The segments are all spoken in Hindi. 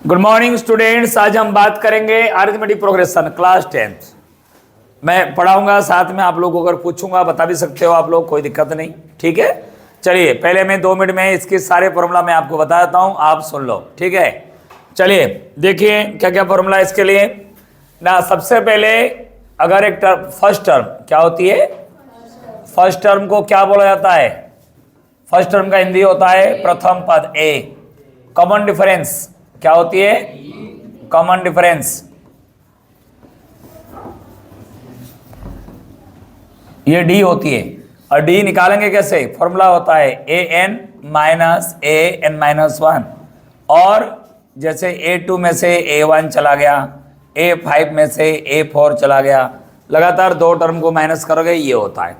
Good morning students. आज हम बात करेंगे अरिथमेटिक प्रोग्रेशन क्लास 10th। मैं पढ़ाऊंगा, साथ में आप लोगों को अगर पूछूंगा बता भी सकते हो आप लोग, कोई दिक्कत नहीं। ठीक है, चलिए पहले मैं 2 मिनट में इसके सारे फॉर्मूला मैं आपको बता देता हूं, आप सुन लो। ठीक है, चलिए देखिए क्या क्या फॉर्मूला इसके लिए ना। सबसे पहले अगर एक टर्म, फर्स्ट टर्म क्या होती है, फर्स्ट टर्म को क्या बोला जाता है? फर्स्ट टर्म का हिंदी होता है प्रथम पद ए। कॉमन डिफरेंस क्या होती है? कॉमन डिफरेंस, ये डी होती है। और डी निकालेंगे कैसे? फॉर्मूला होता है a n minus A n minus 1। और जैसे A2 में से A1 चला गया, A5 में से A4 चला गया, लगातार 2 टर्म को माइनस करोगे, ये होता है।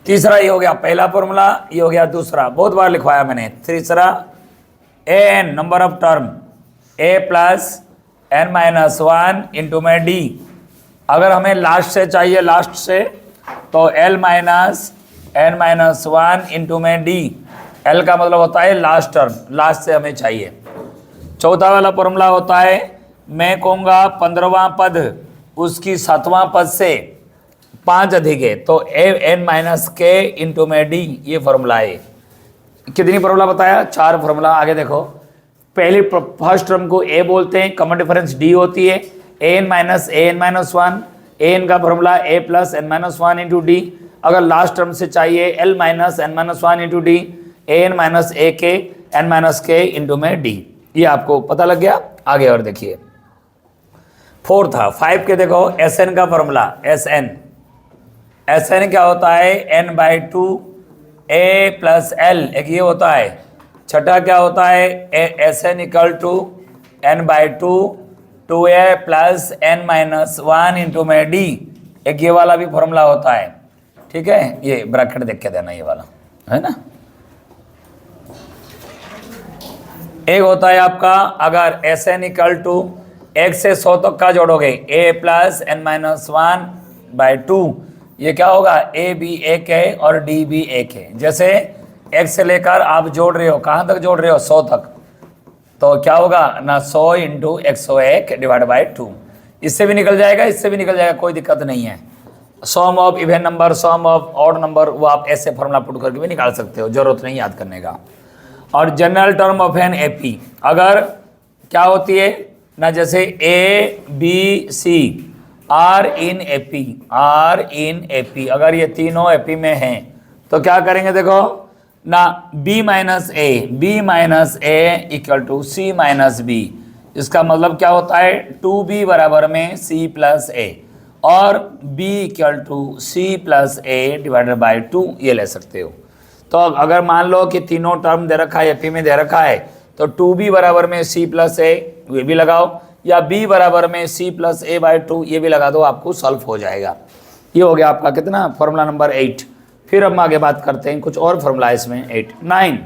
तीसरा ये हो गया पहला फॉर्मूला, ये हो गया दूसरा, बहुत बार लिखवाया मैंने। तीसरा a n number of term a plus N minus 1 into में डी। अगर हमें लास्ट से चाहिए, लास्ट से, तो l minus N minus 1 into में डी। एल का मतलब होता है लास्ट टर्म, लास्ट से हमें चाहिए। चौथा वाला फॉर्मूला होता है, मैं कहूँगा 15वां पद उसकी 7वां पद से 5 अधिक है, तो ए एन माइनस के इंटू में डी, ये फॉर्मूला है। कितनी फॉर्मूला बताया? 4 फॉर्मूला। आगे देखो, पहले फर्स्ट टर्म को ए बोलते हैं, कॉमन डिफरेंस डी होती है। A n minus 1, a n का formula a plus N minus 1 into d. अगर लास्ट टर्म से चाहिए l minus N minus 1 into d, a n minus a k n minus k into में डी। ये आपको पता लग गया। आगे और देखिए, 4 था। 5 के देखो, एस एन का फॉर्मूला, एस एन क्या होता है? N by 2 A plus L, एक ये होता है। छठा क्या होता है? S N equal to N by 2 A plus N minus 1 into में डी, एक ये वाला भी फॉर्मूला होता है। ठीक है, ये ब्रैकेट देख के देना, ये वाला है ना। एक होता है आपका, अगर एस एन इक्वल टू 1 से 100 तक का जोड़ोगे, ए प्लस एन माइनस 1 बाई 2, ये क्या होगा? ए भी 1 है और डी भी 1 है। जैसे 1 से लेकर आप जोड़ रहे हो, कहाँ तक जोड़ रहे हो? 100 तक, तो क्या होगा ना, 100 इंटू 101 डिवाइड बाई 2। इससे भी निकल जाएगा, इससे भी निकल जाएगा, कोई दिक्कत नहीं है। Sum of even number, sum of odd number, वो आप ऐसे फॉर्मूला पुट करके भी निकाल सकते हो, जरूरत नहीं याद करने का। और general term of an AP अगर क्या होती है ना, जैसे A B C are in AP, अगर ये तीनों एपी में हैं तो क्या करेंगे? देखो ना, b minus A equal to C minus B. इसका मतलब क्या होता है? 2b बराबर में c प्लस ए, और b equal to C plus A divided by 2, ये ले सकते हो। तो अगर मान लो कि तीनों टर्म दे रखा है, एपी में दे रखा है, तो 2b बराबर में c प्लस ए, ये भी लगाओ, या b बराबर में c प्लस ए बाई 2, ये भी लगा दो, आपको सॉल्व हो जाएगा। ये हो गया आपका कितना? Formula number 8। फिर हम आगे बात करते हैं, कुछ और फॉर्मूला इसमें 8 9।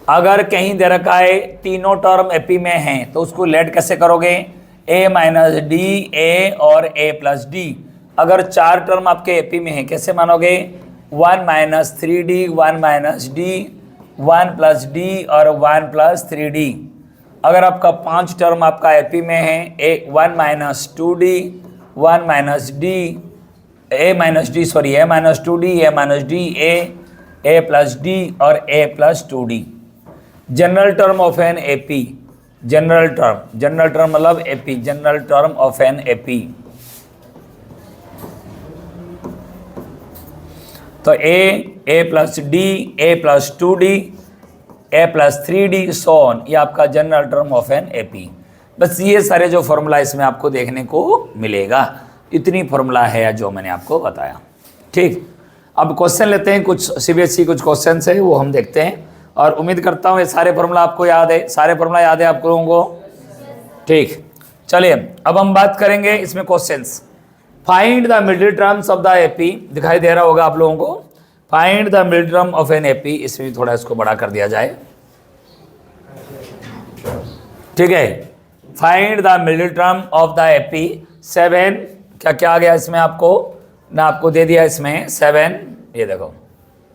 अगर कहीं दे रखा है तीनों टर्म एपी में हैं, तो उसको लेट कैसे करोगे? a माइनस डी, ए और a प्लस डी। अगर 4 टर्म आपके एपी में हैं, कैसे मानोगे? 1 minus 3d, 1 minus D, 1 plus d और 1 प्लस 3d। अगर आपका 5 टर्म आपका एपी में है, 1 minus 2d, 1 minus d, a minus 2d, a minus d, A plus d और a plus 2d। General term of an AP, general term मतलब AP, general term of an AP. तो a plus D, A plus 2d, A plus 3d, so on, ये आपका general term of an AP. बस ये सारे जो फॉर्मूला इसमें आपको देखने को मिलेगा, इतनी फॉर्मूला है जो मैंने आपको बताया। ठीक, अब क्वेश्चन लेते हैं, कुछ सीबीएसई कुछ क्वेश्चन है वो हम देखते हैं, और उम्मीद करता हूँ ये सारे फॉर्मूला आपको याद है, सारे फॉर्मूला याद है आप लोगों को। ठीक, चलिए अब हम बात करेंगे इसमें questions. Find the middle terms of the AP, दिखाई दे रहा होगा आप लोगों को। Find the middle term of an AP, इसमें थोड़ा इसको बड़ा कर दिया जाए। ठीक है, find the middle term of the AP 7, क्या आ गया इसमें आपको ना, आपको दे दिया इसमें 7। ये देखो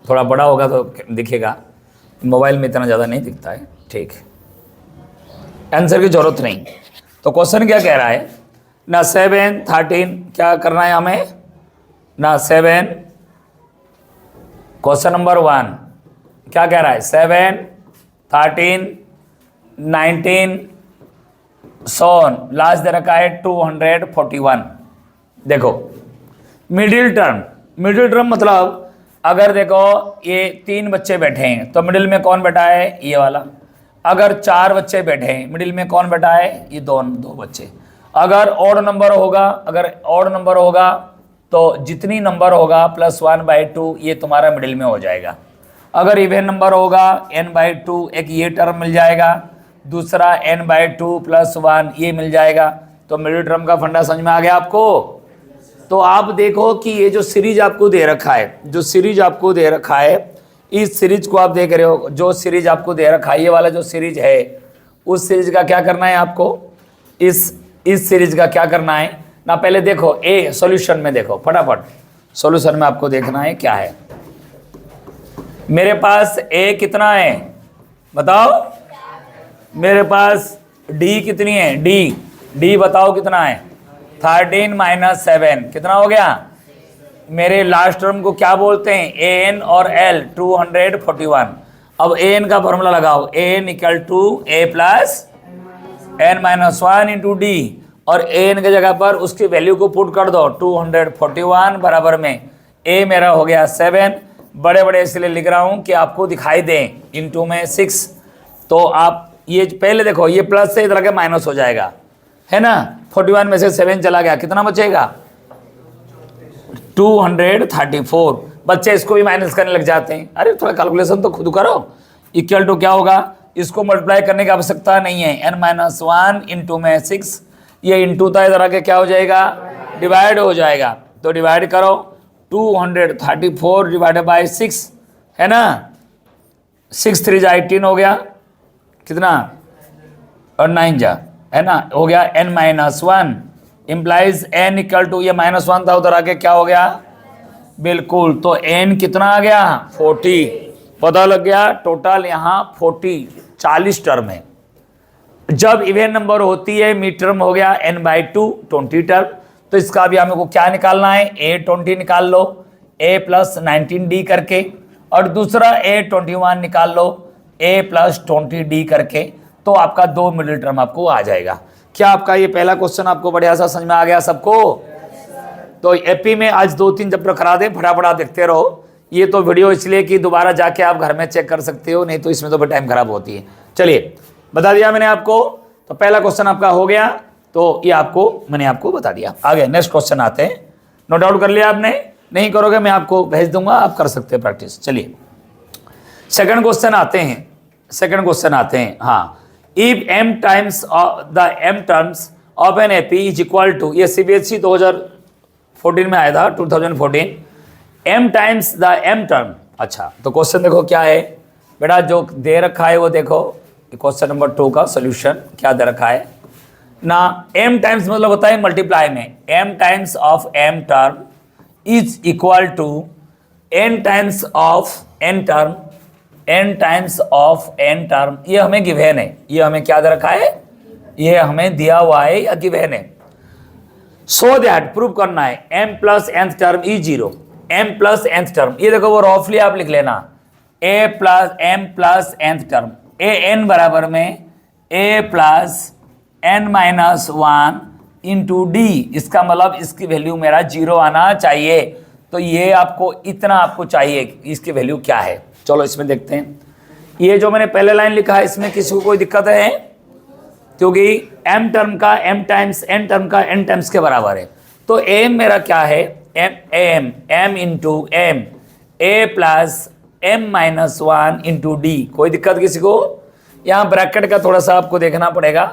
थोड़ा बड़ा होगा तो दिखेगा, मोबाइल में इतना ज़्यादा नहीं दिखता है। ठीक, आंसर की जरूरत नहीं। तो क्वेश्चन क्या कह रहा है ना, 7 13 क्या करना है हमें ना, 7 क्वेश्चन नंबर 1 क्या कह रहा है, 7 13 19 सोन लास्ट दे रखा है 241। देखो मिडिल टर्म मतलब अगर देखो ये 3 बच्चे बैठे हैं तो मिडिल में कौन बैठा है, ये वाला। अगर 4 बच्चे बैठे हैं मिडिल में कौन बैठा है, ये दो बच्चे। अगर ऑड नंबर होगा तो जितनी नंबर होगा +1/2 ये तुम्हारा मिडिल में हो जाएगा। अगर इवन नंबर होगा n/2 एक ये टर्म मिल जाएगा, दूसरा n/2 + 1 ये मिल जाएगा। तो मिडिल टर्म का फंडा समझ में आ गया आपको। तो आप देखो कि ये जो सीरीज आपको दे रखा है, इस सीरीज को आप देख रहे हो, जो सीरीज आपको दे रखा है ये वाला जो सीरीज है, उस सीरीज का क्या करना है आपको, इस सीरीज का क्या करना है ना। पहले देखो ए सॉल्यूशन में, देखो फटाफट सॉल्यूशन में आपको देखना है क्या है। मेरे पास ए कितना है बताओ, मेरे पास डी कितनी है, डी बताओ कितना है, 13 - 7 कितना हो गया। मेरे लास्ट टर्म को क्या बोलते हैं, ए एन और एल 241। अब ए एन का फॉर्मूला लगाओ, a n equal to a plus n-1 into d, और ए एन की जगह पर उसकी वैल्यू को पुट कर दो 241 बराबर में ए मेरा हो गया 7। बड़े बड़े इसलिए लिख रहा हूं कि आपको दिखाई दें, इंटू में 6। तो आप ये पहले देखो ये प्लस से इधर के माइनस हो जाएगा है ना। 41 में से 7 चला गया, कितना बचेगा 234। बच्चे इसको भी माइनस करने लग जाते हैं, अरे थोड़ा कैलकुलेशन तो खुद करो। इक्वल टू क्या होगा, इसको मल्टीप्लाई करने की आवश्यकता नहीं है, n-1 इंटू में 6, ये इंटू था इधर आके क्या हो जाएगा, डिवाइड हो जाएगा। तो डिवाइड करो 234 डिवाइडेड बाई 6 है ना, 6 3 जा 18 हो गया, कितना और 9 जा है ना, हो गया n-1 इम्प्लाइज n इक्वल टू, ये -1 था उधर आके क्या हो गया, बिल्कुल। तो n कितना आ गया 40, पता लग गया टोटल यहाँ 40 टर्म है। जब इवन नंबर होती है मिड टर्म हो गया n/2 20 टर्म। तो इसका भी हमको क्या निकालना है, a20 निकाल लो a + 19d करके, और दूसरा a21 निकाल लो a + 20d करके। तो आपका 2 मिडिल टर्म आपको आ जाएगा। क्या आपका ये पहला क्वेश्चन आपको बढ़िया सा समझ में आ गया सबको। तो एपी में आज 2-3 चैप्टर करा दें, फटाफट आप देखते रहो। ये तो वीडियो इसलिए कि दोबारा जाके आप घर में चेक कर सकते हो, नहीं तो इसमें तो टाइम खराब होती है। चलिए बता दिया मैंने आपको, तो पहला क्वेश्चन आपका हो गया, तो ये मैंने आपको बता दिया। आगे नेक्स्ट क्वेश्चन आते हैं। नो डाउट कर लिया आपने, नहीं करोगे मैं आपको भेज दूंगा, आप कर सकते हैं प्रैक्टिस। चलिए सेकंड क्वेश्चन आते हैं। हाँ, if m times the m terms of an AP is equal to, ये CBSE 2014 में आया था 2014, m times the m term. अच्छा तो क्वेश्चन देखो क्या है बेटा, जो दे रखा है वो देखो, क्वेश्चन नंबर 2 का सोल्यूशन क्या दे रखा है ना। m टाइम्स मतलब होता है मल्टीप्लाई में, m times of m term is equal to n times of n term, n times of n term. ये हमें गिवन है, ये हमें क्या दे रखा है, ये हमें दिया हुआ है या गिवन है। सो दैट प्रूव करना है m + nth term is 0, m + nth term, ये देखो वो रफली आप लिख लेना, m + nth term, a n बराबर में a + n-1 इंटू डी। इसका मतलब इसकी वैल्यू मेरा 0 आना चाहिए। तो ये आपको इतना आपको चाहिए, इसकी वैल्यू क्या है। चलो इसमें देखते हैं। ये जो मैंने पहले लाइन लिखा है इसमें किसी को कोई दिक्कत है, क्योंकि m टर्म का m टाइम्स n टर्म का n टाइम्स के बराबर है। तो m मेरा क्या है, m into m, a + m-1 into D. कोई दिक्कत किसी को। यहाँ ब्रैकेट का थोड़ा सा आपको देखना पड़ेगा,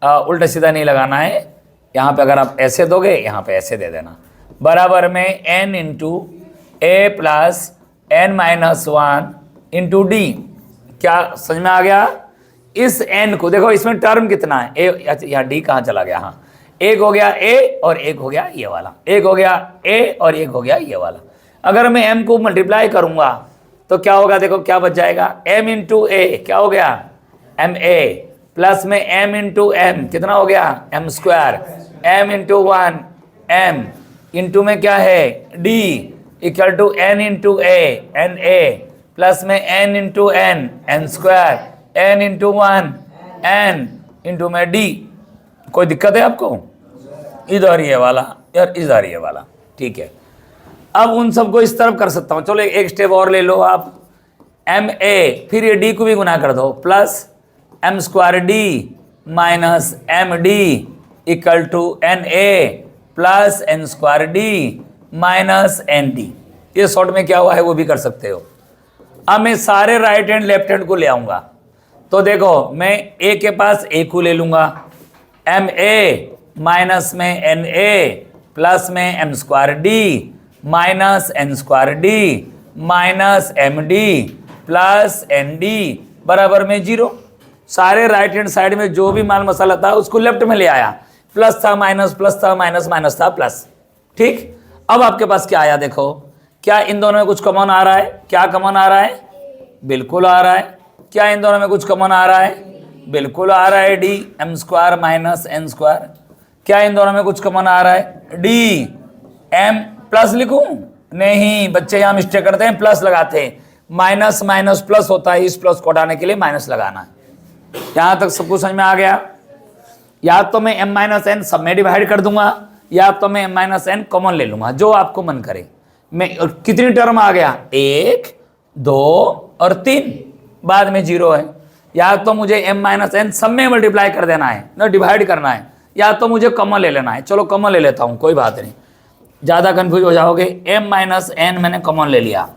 उल्टा सीधा नहीं लगाना है। यहाँ पे अगर आप ऐसे दोगे, यहाँ पे ऐसे दे देना, बराबर में n into a + n-1 into D. क्या समझ में आ गया। इस n को देखो, इसमें टर्म कितना है, a, यहाँ d कहाँ चला गया, हाँ एक हो गया a और एक हो गया ये वाला, एक हो गया a और एक हो गया ये वाला। अगर मैं m को मल्टीप्लाई करूंगा तो क्या होगा, देखो क्या बच जाएगा, m इंटू a क्या हो गया ma, प्लस में m इंटू एम, कितना हो गया m square, m into 1 m into में क्या है d equal to n into a n a plus में n into n n square n into 1 n into में d। कोई दिक्कत है आपको? इधर ये वाला यार, इधर ये वाला, ठीक है। अब उन सबको इस तरफ कर सकता हूँ, चलो एक स्टेप और ले लो आप, एम ए, फिर ये डी को भी गुना कर दो, plus M square D minus M D equal to N A plus N square D minus N D. ये शॉर्ट में क्या हुआ है वो भी कर सकते हो। अब मैं सारे राइट हैंड लेफ्ट हैंड को ले आऊँगा, तो देखो मैं ए के पास ए को ले लूँगा, एम ए माइनस में एन ए प्लस में M square D minus N square D minus M D plus N D बराबर में 0। सारे राइट हैंड साइड में जो भी माल मसाला था उसको लेफ्ट में ले आया, प्लस था माइनस, प्लस था माइनस, माइनस था प्लस, ठीक। अब आपके पास क्या आया देखो, क्या इन दोनों में कुछ कॉमन आ रहा है? क्या कॉमन आ रहा है? बिल्कुल आ रहा है। क्या इन दोनों में कुछ कॉमन आ रहा है? बिल्कुल आ रहा है, D M square minus N square. क्या इन दोनों में कुछ कॉमन आ रहा है? डी एम प्लस लिखूं? नहीं बच्चे, यहाँ मिस्टेक करते हैं, प्लस लगाते हैं। माइनस माइनस प्लस होता है, इस प्लस को हटाने के लिए माइनस लगाना है। यहाँ तक सबको समझ में आ गया? या तो मैं m माइनस एन सब में डिवाइड कर दूंगा, या तो मैं m माइनस एन कॉमन ले लूंगा, जो आपको मन करे। मैं कितनी टर्म आ गया? 1 2 और 3, बाद में 0 है। या तो मुझे m माइनस एन सब में मल्टीप्लाई कर देना है ना, डिवाइड करना है, या तो मुझे कॉमन ले लेना है। चलो कॉमन ले लेता हूँ, कोई बात नहीं, ज़्यादा कन्फ्यूज हो जाओगे। m माइनस एन मैंने कॉमन ले लिया,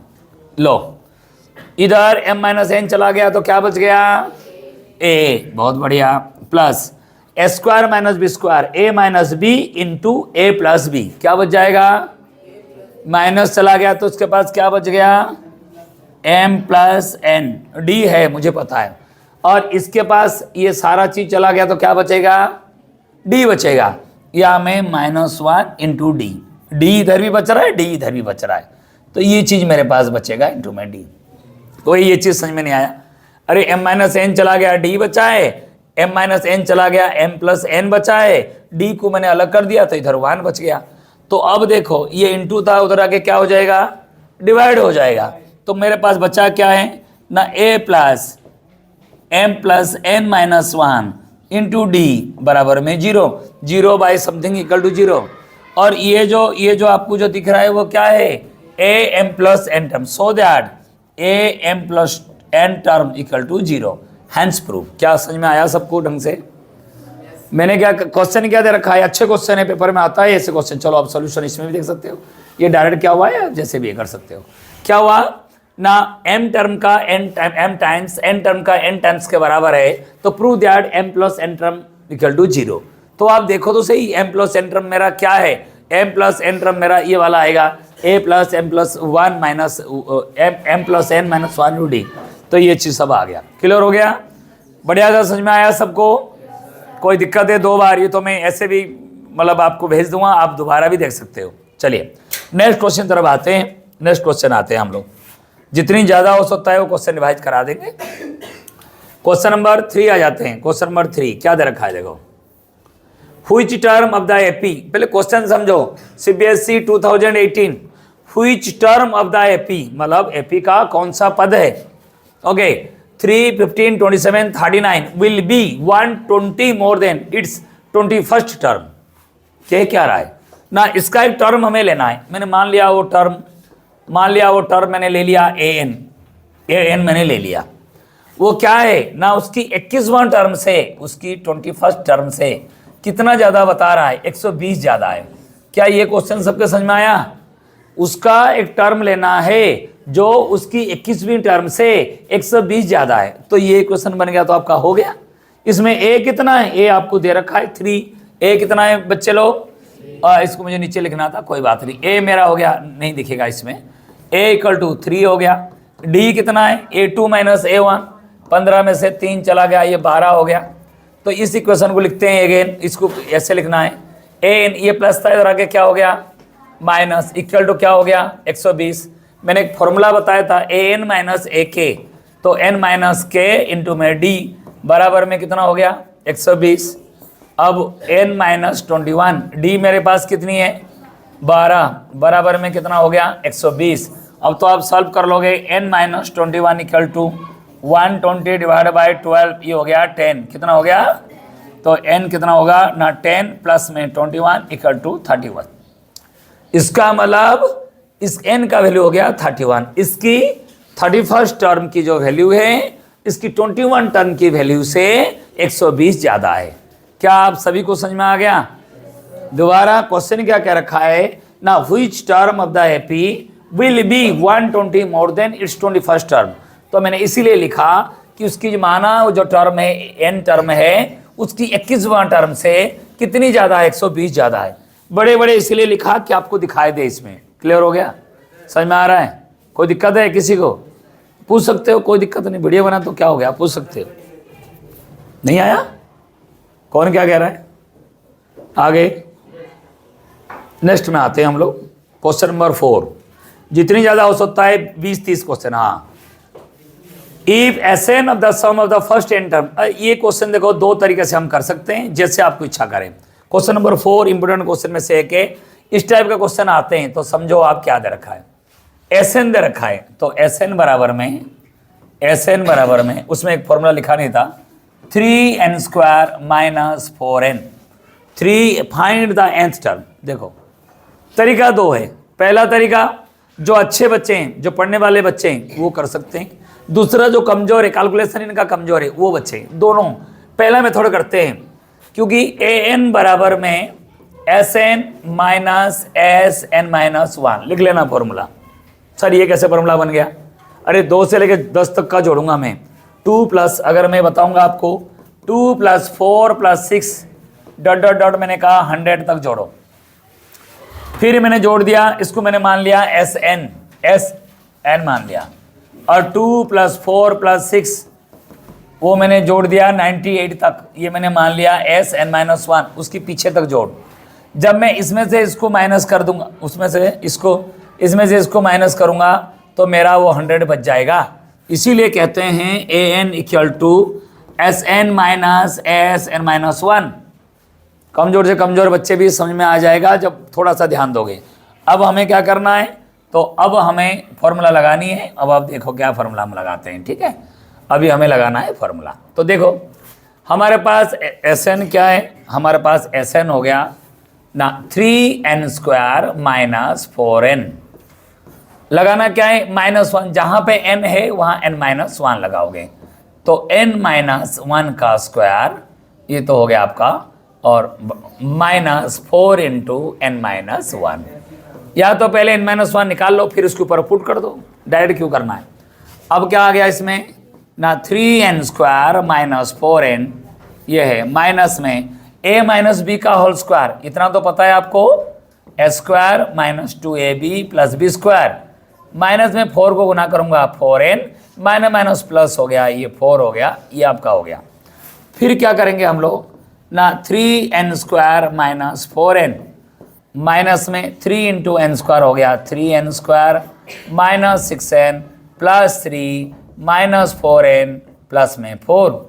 लो इधर m माइनस एन चला गया तो क्या बच गया? a, बहुत बढ़िया, plus A square minus B square, a minus B into A plus B, क्या बच जाएगा? माइनस चला गया तो उसके पास क्या बच गया? m प्लस एन, डी है मुझे पता है, और इसके पास ये सारा चीज चला गया तो क्या बचेगा? d बचेगा, या में -1 इंटू डी, डी इधर भी बच रहा है, डी इधर भी बच रहा है, तो ये चीज मेरे पास बचेगा इंटू में डी। कोई ये चीज समझ में नहीं आया? अरे m माइनस एन चला गया, डी बचा है, m माइनस एन चला गया, m प्लस एन बचा है, डी को मैंने अलग कर दिया तो इधर 1 बच गया। तो अब देखो ये इंटू था, उधर आके क्या हो जाएगा? डिवाइड हो जाएगा। तो मेरे पास बचा क्या है ना, a plus M plus N minus 1 into D बराबर में 0, 0 बाई समथिंग इक्वल टू 0। और ये जो आपको जो दिख रहा है वो क्या है? A M plus N term, so that A M plus N term equal to 0, hence proof. क्या समझ में आया सबको ढंग से? मैंने क्या क्वेश्चन क्या दे रखा है? अच्छे क्वेश्चन है, पेपर में आता है ऐसे क्वेश्चन। चलो आप सोल्यूशन इसमें भी देख सकते हो, ये डायरेक्ट क्या हुआ है जैसे भी कर सकते हो। क्या हुआ ना, m टर्म का m टाइम्स n टर्म का n टाइम्स के बराबर है, तो prove that m plus n term equal to 0। तो आप देखो तो सही, m प्लस n टर्म मेरा क्या है? m प्लस n टर्म मेरा ये वाला आएगा, a plus m plus 1 minus m plus n minus 1 D. तो ये चीज सब आ गया, क्लियर हो गया? बढ़िया सा समझ में आया सबको? कोई दिक्कत है? 2 बार ये तो मैं ऐसे भी मतलब आपको भेज दूंगा, आप दोबारा भी देख सकते हो। चलिए नेक्स्ट क्वेश्चन तरफ आते हैं। नेक्स्ट क्वेश्चन आते हैं हम लोग, जितनी ज्यादा हो सकता है वो क्वेश्चन रिवाइज करा देंगे। क्वेश्चन नंबर 3 आ जाते हैं। क्वेश्चन नंबर 3 क्या दे रखा है देखो, which term of the AP, पहले क्वेश्चन समझो, CBSE 2018, which term of the AP मतलब एपी का कौन सा पद है? Okay 3, 15, 27, 39 will be 120 more than it's 21st term. क्या रहा है ना, इसका एक टर्म हमें लेना है। मैंने मान लिया वो टर्म मैंने ले लिया an मैंने ले लिया। वो क्या है ना, उसकी 21वां टर्म से उसकी 21st टर्म से कितना ज़्यादा बता रहा है? 120 ज़्यादा है। क्या ये क्वेश्चन सबके समझ में आया? उसका एक टर्म लेना है जो उसकी 21वीं टर्म से 120 ज़्यादा है। तो ये क्वेश्चन बन गया, तो आपका हो गया। इसमें a कितना है? a आपको दे रखा है 3। a कितना है बच्चे लोग? इसको मुझे नीचे लिखना था, कोई बात नहीं। a मेरा हो गया, नहीं दिखेगा इसमें। a इक्वल टू 3 हो गया। d कितना है? a2 माइनस a1, 15 में से 3 चला गया, ये 12 हो गया। तो इस इक्वेशन को लिखते हैं अगेन, इसको ऐसे लिखना है, an ये प्लस था, इधर आके क्या हो गया? माइनस, इक्वल टू क्या हो गया? 120। मैंने एक फॉर्मूला बताया था an माइनस a k, तो n माइनस k इंटू में d बराबर में कितना हो गया 120। अब n माइनस 21, d मेरे पास कितनी है 12, बराबर में कितना हो गया 120। अब तो आप सॉल्व कर लोगे, n minus 21 equal to 120 divide by 12, ये हो गया 10, कितना हो गया, तो n कितना होगा ना 10 प्लस में 21 इक्वल टू 31। इसका मतलब इस n का वैल्यू हो गया 31, इसकी 31st टर्म की जो वैल्यू है इसकी 21 टर्म की वैल्यू से 120 ज्यादा है। क्या आप सभी को समझ में आ गया? दोबारा क्वेश्चन क्या कह रखा है ना, which term of the AP will be 120 more than it's 21st term. तो मैंने इसीलिए लिखा कि उसकी जो माना जो टर्म है n टर्म है उसकी 21वां टर्म से कितनी ज्यादा है, 120 ज्यादा है। बड़े बड़े इसलिए लिखा कि आपको दिखाई दे। इसमें क्लियर हो गया, समझ में आ रहा है? कोई दिक्कत है किसी को? पूछ सकते हो, कोई दिक्कत नहीं, वीडियो बना तो क्या हो गया, पूछ सकते हो। नहीं आया? कौन क्या कह रहा है? आगे नेक्स्ट में आते हैं हम लोग, क्वेश्चन नंबर 4। जितनी ज्यादा हो सकता है 20-30 क्वेश्चन। हाँ, if Sn of the sum of the first n term, ये क्वेश्चन देखो दो तरीके से हम कर सकते हैं, जैसे आपको इच्छा करें। क्वेश्चन नंबर 4 इंपोर्टेंट क्वेश्चन में से एक है। इस टाइप का क्वेश्चन आते हैं तो समझो आप क्या दे रखा है, Sn दे रखा है, तो Sn बराबर में उसमें एक फॉर्मूला लिखा नहीं था, 3n square minus 4n, 3 find the nth term. देखो तरीका दो है, पहला तरीका जो अच्छे बच्चे हैं, जो पढ़ने वाले बच्चे हैं वो कर सकते हैं, दूसरा जो कमजोर है, कैलकुलेशन इनका कमजोर है, वो बच्चे दोनों पहला मेथड करते हैं। क्योंकि an बराबर में Sn माइनस Sn माइनस 1 लिख लेना फॉर्मूला। सर ये कैसे फॉर्मूला बन गया? अरे 2 से लेकर 10 तक का जोड़ूंगा मैं, 2 प्लस, अगर मैं बताऊंगा आपको 2 plus 4 plus 6 dot dot dot, मैंने कहा 100 तक जोड़ो। फिर मैंने जोड़ दिया, इसको मैंने मान लिया Sn मान लिया, और 2 प्लस 4 प्लस 6 वो मैंने जोड़ दिया 98 तक, ये मैंने मान लिया Sn माइनस 1, उसकी पीछे तक जोड़। जब मैं इसमें से इसको माइनस कर दूंगा, इसमें से इसको माइनस करूंगा तो मेरा वो 100 बच जाएगा। इसीलिए कहते हैं an equal to Sn minus Sn minus 1। कमजोर से कमजोर बच्चे भी समझ में आ जाएगा जब थोड़ा सा ध्यान दोगे। अब हमें क्या करना है, तो अब हमें फॉर्मूला लगानी है। अब आप देखो क्या फॉर्मूला हम लगाते हैं, ठीक है? अभी हमें लगाना है फॉर्मूला। तो देखो हमारे पास Sn क्या है, हमारे पास Sn हो गया ना 3n स्क्वायर माइनस 4n। लगाना क्या है, -1, जहां पे n है वहां n माइनस 1 लगाओगे, तो n माइनस 1 का स्क्वायर, ये तो हो गया आपका, और -4 इंटू n माइनस 1। या तो पहले n माइनस 1 निकाल लो, फिर उसके ऊपर पुट कर दो, डायरेक्ट क्यों करना है। अब क्या आ गया इसमें ना, 3n स्क्वायर माइनस 4n, ये है माइनस में a माइनस बी का होल स्क्वायर, इतना तो पता है आपको, a square minus 2ab plus B square, minus में 4 को गुना करूंगा 4n, माइनस माइनस प्लस हो गया, ये 4 हो गया, ये आपका हो गया। फिर क्या करेंगे हम लोग ना, 3n square minus 4n, minus में 3 इंटू एन स्क्वायर हो गया 3n square minus 6n plus 3 minus 4n plus में 4।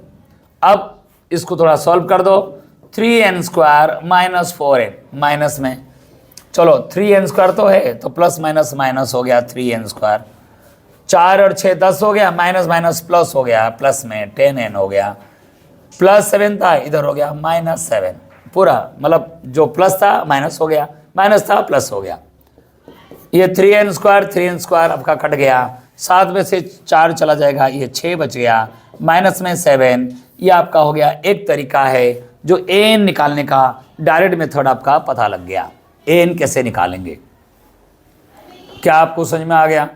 अब इसको थोड़ा सॉल्व कर दो, 3n square minus 4n, minus में चलो 3n स्क्वायर तो है, तो प्लस माइनस माइनस हो गया 3n स्क्वायर, 4 और 6 10 हो गया, माइनस माइनस प्लस हो गया, प्लस में 10n हो गया, प्लस 7 था इधर हो गया माइनस 7, पूरा मतलब जो प्लस था माइनस हो गया, माइनस था प्लस हो गया। ये 3n स्क्वायर आपका कट गया, 7 में से 4 चला जाएगा, ये 6 बच गया, माइनस में 7, ये आपका हो गया। एक तरीका है जो an निकालने का, डायरेक्ट मेथड आपका पता लग गया, an कैसे निकालेंगे। क्या आपको समझ में आ गया?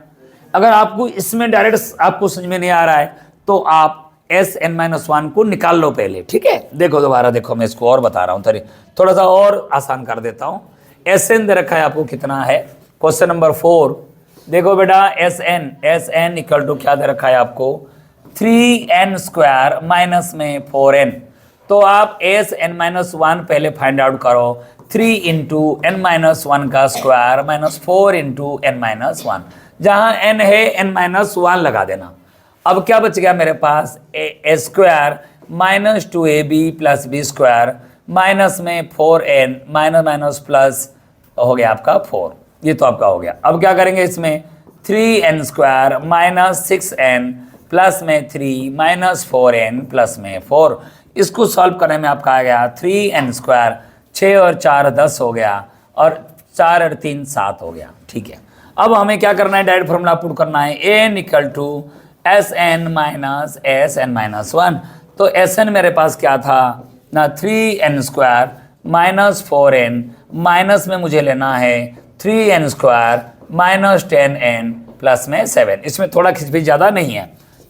अगर आपको इसमें डायरेक्ट आपको समझ में नहीं आ रहा है तो आप Sn-1 को निकाल लो पहले, ठीक है? देखो दोबारा देखो, मैं इसको और बता रहा हूँ, थोड़ा सा और आसान कर देता हूँ। Sn दे रखा है आपको कितना है, क्वेश्चन नंबर 4 देखो बेटा, Sn इक्वल टू क्या दे रखा है आपको, 3n स्क्वायर माइनस में 4n। तो आप Sn-1 पहले फाइंड आउट करो, 3 इंटू n-1 का स्क्वायर माइनस 4 इंटू n-1, जहाँ n है n-1 लगा देना। अब क्या बच गया मेरे पास, a square minus 2ab plus B square minus में 4n माइनस माइनस प्लस हो गया आपका 4, ये तो आपका हो गया। अब क्या करेंगे इसमें 3n square minus 6n plus में 3 माइनस 4n प्लस में 4, इसको सॉल्व करने में आपका आ गया 3n स्क्वायर, 6 और 4 10 हो गया और 4 और 3 7 हो गया। ठीक है, अब हमें क्या करना है, डायरेक्ट फॉर्मूला पुट करना है, an equal to Sn minus Sn minus 1। तो Sn मेरे पास क्या था ना 3n square minus 4n minus में मुझे लेना है 3n square minus 10n plus में 7, इसमें थोड़ा खिंचपीच ज़्यादा नहीं है।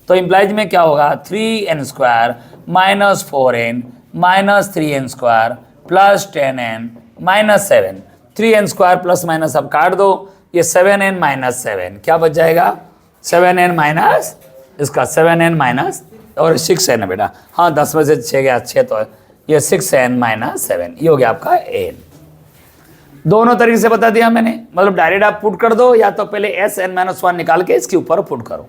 तो इम्प्लाइज में क्या होगा 3n square minus 4n minus 3n square plus 10n minus 7, 3n square plus minus अब काट दो, ये 7n माइनस 7 क्या बच जाएगा 7n माइनस इसका 7n माइनस और 6n है बेटा, हाँ 10 में से 6 गया 6, तो ये 6n माइनस 7, ये हो गया आपका n। दोनों तरीके से बता दिया मैंने, मतलब डायरेक्ट आप पुट कर दो या तो पहले Sn माइनस 1 निकाल के इसके ऊपर पुट करो।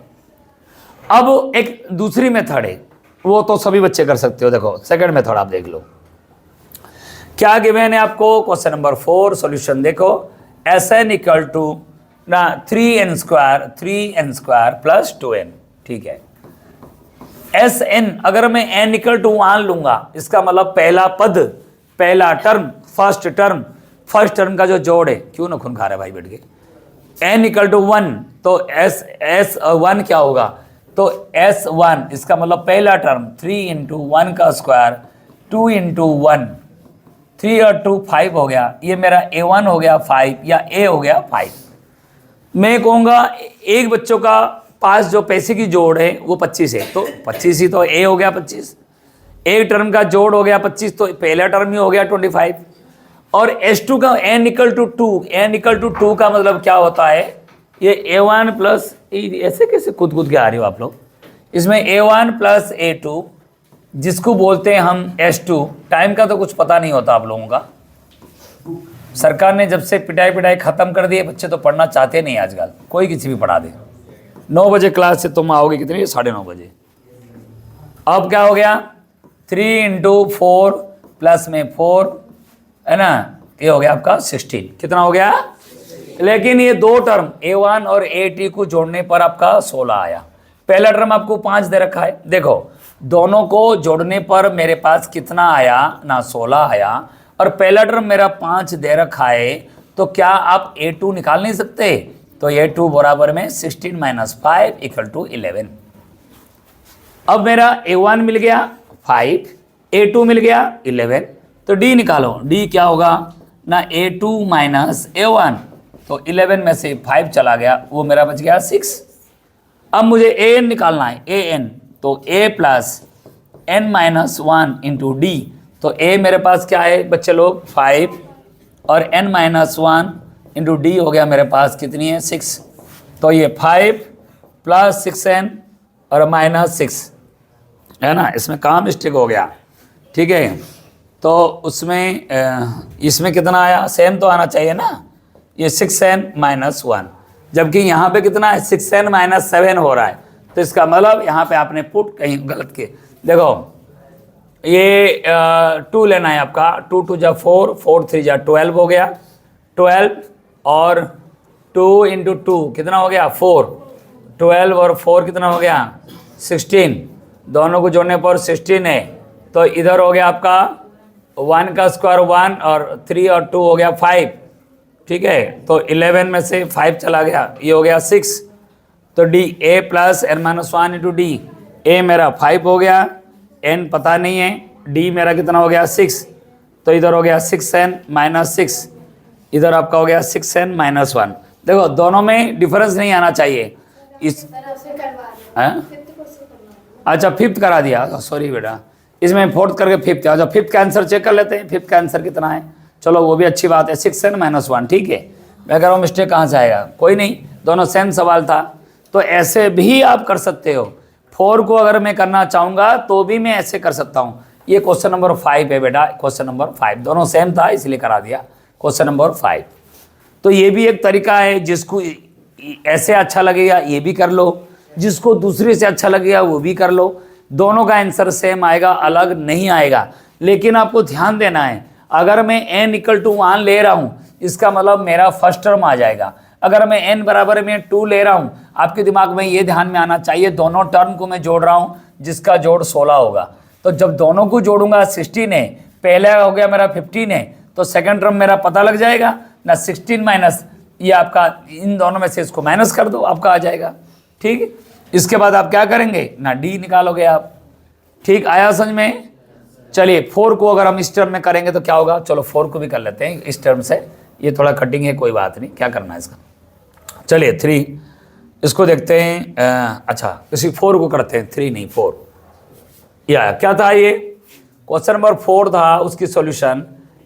अब एक दूसरी मेथड है, वो तो सभी बच्चे कर सकते हो। देखो सेकंड मेथड आप देख लो क्या गिवन है आपको, क्वेश्चन नंबर 4 सॉल्यूशन देखो, Sn इक्वल टू ना 3n स्क्वायर प्लस 2n। ठीक है, Sn अगर मैं n इक्वल टू 1 लूंगा, इसका मतलब पहला पद, पहला टर्म, फर्स्ट टर्म का जो जोड़ है, क्यों ना खून खा रहा है भाई बैठ के, n इक्वल टू 1, तो S1 क्या होगा, तो S1 इसका मतलब पहला टर्म 3 इंटू 1 का स्क्वायर 2 इंटू 1, 3 और 2 5 हो गया, ये मेरा A1 हो गया 5 या A हो गया 5। मैं कहूँगा एक बच्चों का पास जो पैसे की जोड़ है वो 25 है, तो 25 ही तो A हो गया 25, एक टर्म का जोड़ हो गया 25, तो पहला टर्म ही हो गया 25। और S2 का n इक्वल टू 2 का मतलब क्या होता है, ये A1 प्लस, ऐसे कैसे कूद के आ रही हो आप लोग, इसमें A1 प्लस A2 जिसको बोलते हैं हम S2। टाइम का तो कुछ पता नहीं होता आप लोगों का, सरकार ने जब से पिटाई खत्म कर दी, बच्चे तो पढ़ना चाहते नहीं आजकल, कोई किसी भी पढ़ा दे। 9 बजे क्लास से तुम आओगे कितने, 9:30 बजे। अब क्या हो गया 3 इंटू 4 प्लस में 4 है ना, ये हो गया आपका 16, कितना हो गया, लेकिन ये दो टर्म A1 और A2 को जोड़ने पर आपका 16 आया। पहला टर्म आपको 5 दे रखा है, देखो दोनों को जोड़ने पर मेरे पास कितना आया ना 16 आया, और पहला टर्म मेरा 5 दे रखा है, तो क्या आप A2 निकाल नहीं सकते, तो A2 बराबर में 16 माइनस 5 इक्वल टू 11। अब मेरा A1 मिल गया 5, A2 मिल गया 11, तो D निकालो, D क्या होगा ना A2 माइनस A1, तो 11 में से 5 चला गया, वो मेरा बच गया 6। अब मुझे AN निकालना है, AN, तो A plus n minus 1 into D, तो A मेरे पास क्या है बच्चे लोग 5 और n माइनस 1 इंटू D हो गया मेरे पास कितनी है 6, तो ये 5 प्लस 6n और माइनस 6 है ना, इसमें कहाँ मिस्टेक हो गया, ठीक है। तो उसमें इसमें कितना आया, सेम तो आना चाहिए ना, ये 6n माइनस 1, जबकि यहाँ पे कितना है 6n माइनस 7 हो रहा है, तो इसका मतलब यहाँ पे आपने पुट कहीं गलत किए। देखो ये 2 लेना है आपका, 2 2 जा 4, 4 3 जा 12 हो गया, 12 और 2 इंटू 2 कितना हो गया 4, 12 और 4 कितना हो गया 16, दोनों को जोड़ने पर 16 है, तो इधर हो गया आपका 1 का स्क्वायर 1 और 3 और 2 हो गया 5, ठीक है। तो 11 में से 5 चला गया, ये हो गया 6, तो D A plus n minus 1 into D, A मेरा 5 हो गया, n पता नहीं है, D मेरा कितना हो गया 6, तो इधर हो गया 6n माइनस 6, इधर आपका हो गया 6n माइनस 1। देखो दोनों में डिफरेंस नहीं आना चाहिए, इस अच्छा 5th करा दिया, सॉरी बेटा, इसमें 4th करके 5th, अच्छा 5th का आंसर चेक कर लेते हैं, 5th का आंसर कितना है, चलो वो भी अच्छी बात है 6n माइनस 1, ठीक है। मैं कह रहा हूँ मिस्टेक कहाँ से आएगा, कोई नहीं, दोनों सेम सवाल था, तो ऐसे भी आप कर सकते हो। 4 को अगर मैं करना चाहूँगा तो भी मैं ऐसे कर सकता हूँ। ये क्वेश्चन नंबर 5 है बेटा, क्वेश्चन नंबर 5, दोनों सेम था इसलिए करा दिया क्वेश्चन नंबर 5। तो ये भी एक तरीका है, जिसको ऐसे अच्छा लगेगा ये भी कर लो, जिसको दूसरे से अच्छा लगेगा वो भी कर लो। दोनों का आंसर सेम आएगा, अलग नहीं आएगा। लेकिन आपको ध्यान देना है, अगर मैं n इक्वल टू 1 ले रहा हूँ इसका मतलब मेरा फर्स्ट टर्म आ जाएगा। अगर मैं n बराबर में 2 ले रहा हूँ, आपके दिमाग में ये ध्यान में आना चाहिए दोनों टर्म को मैं जोड़ रहा हूँ जिसका जोड़ 16 होगा। तो जब दोनों को जोड़ूंगा 16 है, पहला हो गया मेरा 15 है, तो सेकंड टर्म मेरा पता लग जाएगा ना। 16 माइनस ये आपका, इन दोनों में से इसको माइनस कर दो, आपका आ जाएगा। ठीक, इसके बाद आप क्या करेंगे ना, डी निकालोगे आप। ठीक, आया समझ में? चलिए 4 को अगर हम इस टर्म में करेंगे तो क्या होगा, चलो 4 को भी कर लेते हैं इस टर्म से, ये थोड़ा कटिंग है, कोई बात नहीं, क्या करना है इसका। चलिए 3 इसको देखते हैं। अच्छा इसी 4 को करते हैं, 3 नहीं 4। या क्या था ये, क्वेश्चन नंबर 4 था, उसकी सॉल्यूशन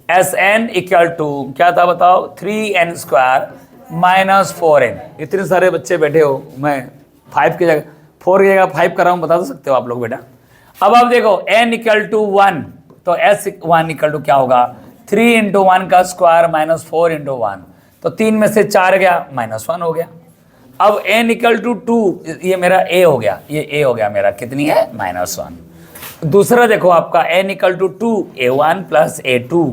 Sn इक्वल टू क्या था बताओ, 3n² माइनस 4n। इतने सारे बच्चे बैठे हो, मैं 5 की जगह 4 की जगह 5 कर रहा हूँ, बता तो सकते हो आप लोग बेटा। अब आप देखो n इक्वल टू 1, तो S1 इक्वल टू क्या होगा, 3 इंटू 1 का स्क्वायर माइनस 4 इंटू 1, तो 3 में से 4 गया, -1 हो गया। अब n इक्वल टू 2, ये मेरा a हो गया, ये a हो गया मेरा, कितनी है, -1। दूसरा देखो आपका n इक्वल टू 2, a1 प्लस a2,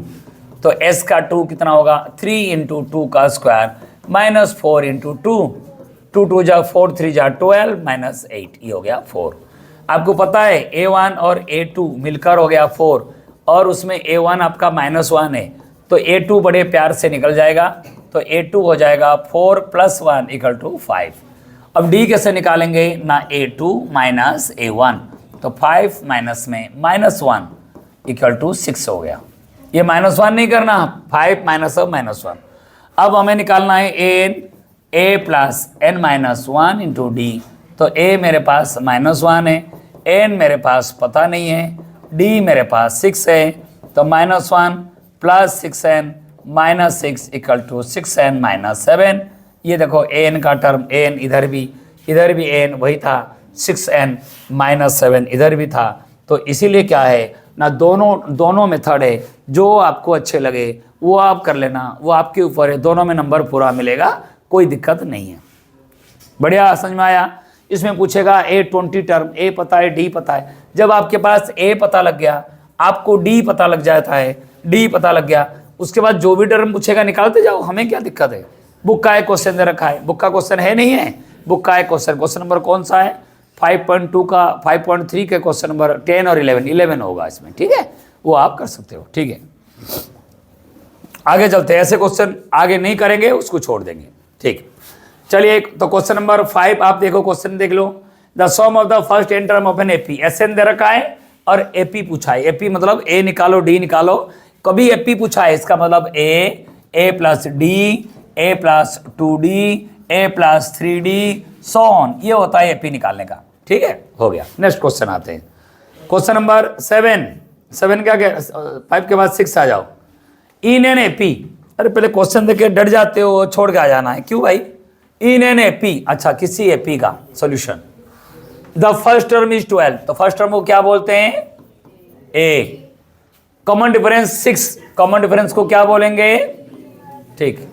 तो s का 2 कितना होगा, 3 इंटू 2 का स्क्वायर माइनस 4 इंटू 2, 2 2 जा 4, 3 जा 12 माइनस 8, ये हो गया 4। आपको पता है a1 और a2 मिलकर हो गया 4, और उसमें a1 आपका -1 है, तो a2 बड़े प्यार से निकल जाएगा, तो a2 हो जाएगा 4 + 1 इक्वल टू 5। अब d कैसे निकालेंगे ना, a2 माइनस a1, तो 5 माइनस में -1 इक्वल टू 6 हो गया। ये -1 नहीं करना, 5 माइनस -1। अब हमें निकालना है a plus n minus 1 into D, तो a मेरे पास -1 है, n मेरे पास पता नहीं है, d मेरे पास 6 है, तो -1 plus 6n minus 6 equal to 6n minus 7। ये देखो an का टर्म, an इधर भी an वही था, 6n माइनस 7 इधर भी था। तो इसीलिए क्या है ना, दोनों मेथड है, जो आपको अच्छे लगे वो आप कर लेना, वो आपके ऊपर है, दोनों में नंबर पूरा मिलेगा, कोई दिक्कत नहीं है। बढ़िया, समझ में आया? इसमें पूछेगा A20 टर्म, A पता है, D पता है। जब आपके पास A पता लग गया, आपको D पता लग जाता है, D पता लग गया, उसके बाद जो भी टर्म पूछेगा निकालते जाओ, हमें क्या दिक्कत है। बुक का एक क्वेश्चन दे रखा है, बुक का क्वेश्चन है नहीं है, बुक का एक क्वेश्चन नंबर कौन सा है, 5.2 का 5.3 के क्वेश्चन नंबर 10 और 11 होगा इसमें, ठीक है, वो आप कर सकते हो। ठीक है, आगे चलते हैं, ऐसे क्वेश्चन आगे नहीं करेंगे, उसको छोड़ देंगे। ठीक, चलिए तो क्वेश्चन नंबर 5 आप देखो, क्वेश्चन देख लो। The sum of the first n term of an AP, SN दे रखा है और AP पूछा है। AP मतलब A निकालो, D निकालो, कभी AP पूछा है इसका मतलब A plus D, A plus 2D, A plus 3D, so on, ये होता है AP निकालने का। ठीक है, हो गया। नेक्स्ट क्वेश्चन आते हैं, क्वेश्चन नंबर 7 क्या 5 के बाद 6 आ जाओ। इन एन एपी, अरे पहले क्वेश्चन देख के डर जाते हो, छोड़ के आ जाना है, क्यों भाई। इन एन एपी, अच्छा किसी एपी का solution, the first term is 12, तो फर्स्ट टर्म को क्या बोलते हैं, ए। कॉमन डिफरेंस 6, कॉमन डिफरेंस को क्या बोलेंगे, ठीक।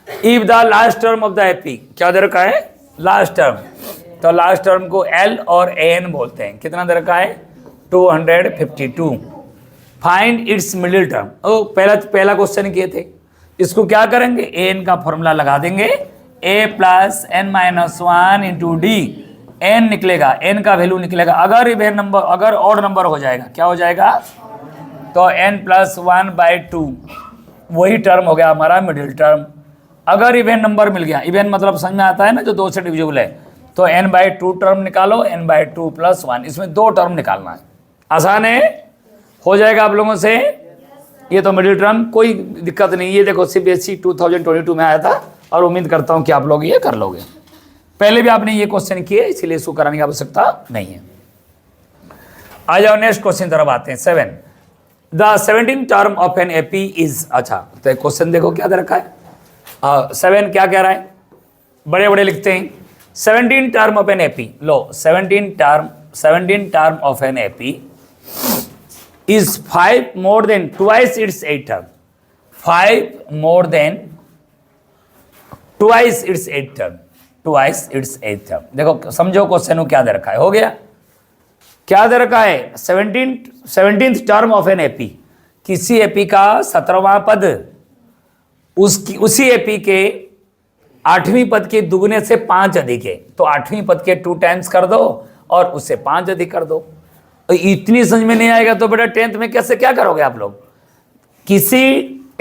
If the last term of the AP, क्या दे रखा है, लास्ट टर्म, तो लास्ट टर्म को L और AN बोलते हैं। कितना दे रखा है, 252। फाइंड इट्स मिडिल टर्म, ओ पहला क्वेश्चन किए थे, इसको क्या करेंगे, AN का फॉर्मूला लगा देंगे, A plus n minus 1 into D, n निकलेगा, n का वैल्यू निकलेगा, अगर इवेन नंबर, अगर ऑड नंबर हो जाएगा, क्या हो जाएगा, तो n प्लस 1/2, वही टर्म हो गया हमारा मिडिल टर्म। अगर इवेन नंबर मिल गया, इवेन मतलब समझ में आता है ना, जो 2 से डिविजिबल है, तो n/2 टर्म निकालो, n/2 प्लस 1, इसमें 2 टर्म निकालना है। आसान है, हो जाएगा आप लोगों से। ये तो मिडिल टर्म, कोई दिक्कत नहीं। ये देखो CBSE 2022 में आया था, और उम्मीद करता हूं कि आप लोग ये कर लोगे। पहले भी आपने ये क्वेश्चन किए, इसीलिए इसको कराने की आवश्यकता नहीं है। आ जाओ नेक्स्ट क्वेश्चन तरफ आते हैं। 7 the 17 term of an AP is, अच्छा तो क्वेश्चन देखो क्या दे रखा है, 7 क्या कह रहा है, बड़े बड़े लिखते हैं। 17 term of an AP, low 17 term of an AP is 5 more than twice its 8 term, 5 more than twice its 8 term। देखो समझो क्वेश्चन को क्या दे रखा है, हो गया क्या दे रखा है 17th term of an AP, किसी एपी का 17वां पद उसी एपी के 8वीं पद के दुगने से 5 अधिक है, तो 8वीं पद के 2 टाइम्स कर दो और उससे 5 अधिक कर दो। तो इतनी समझ में नहीं आएगा तो बेटा 10th में कैसे क्या करोगे आप लोग, किसी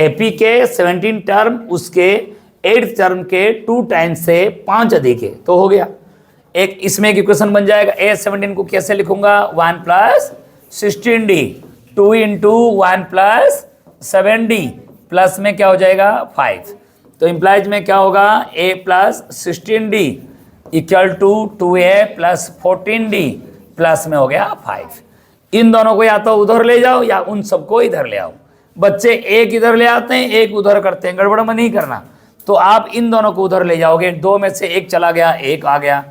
एपी के 17 टर्म उसके 8th टर्म के 2 टाइम्स से 5 अधिक है तो हो गया। एक इसमें एक इक्वेशन बन जाएगा, A17 को कैसे लिखूंगा 1 plus 16D 2 into 1 plus 7D plus में क्या हो जाएगा 5, तो इम्प्लाइज में क्या होगा A plus 16D equal to 2A plus 14D plus में हो गया 5। इन दोनों को या तो उधर ले जाओ या उन सबको इधर ले आओ। बच्चे एक इधर ले आते हैं एक उधर करते हैं, गड़बड़ में नहीं करना। तो आप इन दोनों को उधर ले जाओगे, 2 में से 1 चला गया 1 आ गया,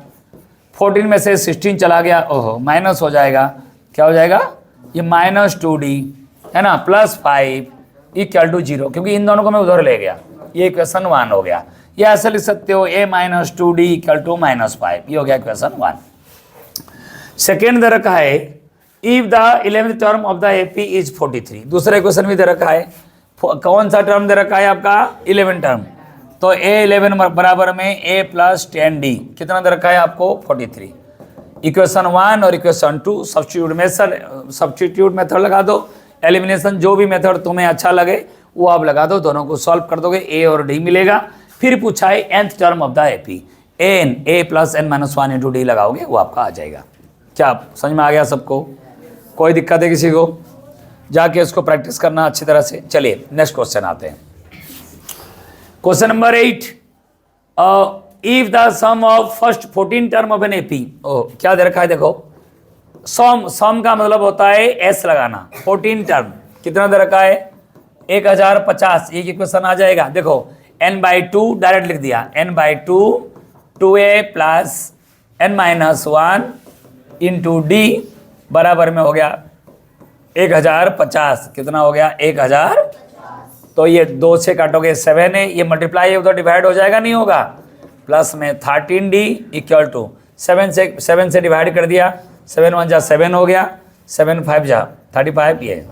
14 में से 16 चला गया, ओहो माइनस हो जाएगा, क्या हो जाएगा ये -2D है ना प्लस 5 इक्वल टू 0, क्योंकि इन दोनों को मैं उधर ले गया, ये इक्वेशन 1 हो गया। ये ऐसे लिख सकते हो A-2D इक्वल टू -5, ये हो गया इक्वेशन 1। सेकेंड दे रखा है if the 11th term of the AP is 43, दूसरा इक्वेशन भी दे रखा है, कौन सा टर्म दे रखा है आपका 11 टर्म, तो A11 बराबर में A प्लस 10D कितना दे रखा है आपको 43। इक्वेशन 1 और इक्वेशन 2 सब्स्टिट्यूट मेथड लगा दो, एलिमिनेशन जो भी मेथड तुम्हें अच्छा लगे वो आप लगा दो, दोनों को सॉल्व कर दोगे A और D मिलेगा। फिर पूछा है nth term of the AP, A plus n-1 into D लगाओगे वो आपका आ जाएगा। क्या समझ में आ गया सबको, कोई दिक्कत है किसी को, जाके इसको प्रैक्टिस करना अच्छी तरह से। चलिए नेक्स्ट क्वेश्चन आते हैं, question number 8, if the sum of first 14 term of an AP, क्या दे रखा है देखो, सम का मतलब होता है एस लगाना, 14 टर्म कितना दे रखा है 1050, एक इक्वेशन आ जाएगा। देखो n/2 डायरेक्ट लिख दिया, n/2 2a plus n-1 into D बराबर में हो गया 1050, कितना हो गया 1000, तो ये 2 से काटोगे 7 है, ये मल्टीप्लाई है तो डिवाइड हो जाएगा नहीं होगा, प्लस में 13D इक्वल टू 7 से डिवाइड कर दिया, 7 1 जा 7 हो गया, 7 5 जा 35, ये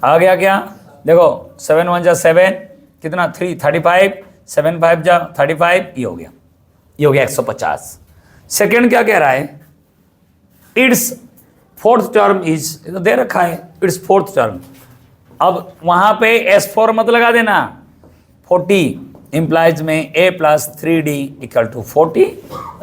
आ गया क्या, देखो 7 1 जा 7 कितना 3 35, 7 5 जा 35, ये हो गया 150। सेकेंड क्या कह रहा है, इट्स 4th टर्म इज, दे रखा है इट्स 4th टर्म, अब वहां पे S4 मत लगा देना, 40 इम्प्लाइज में A plus 3D equal to 40,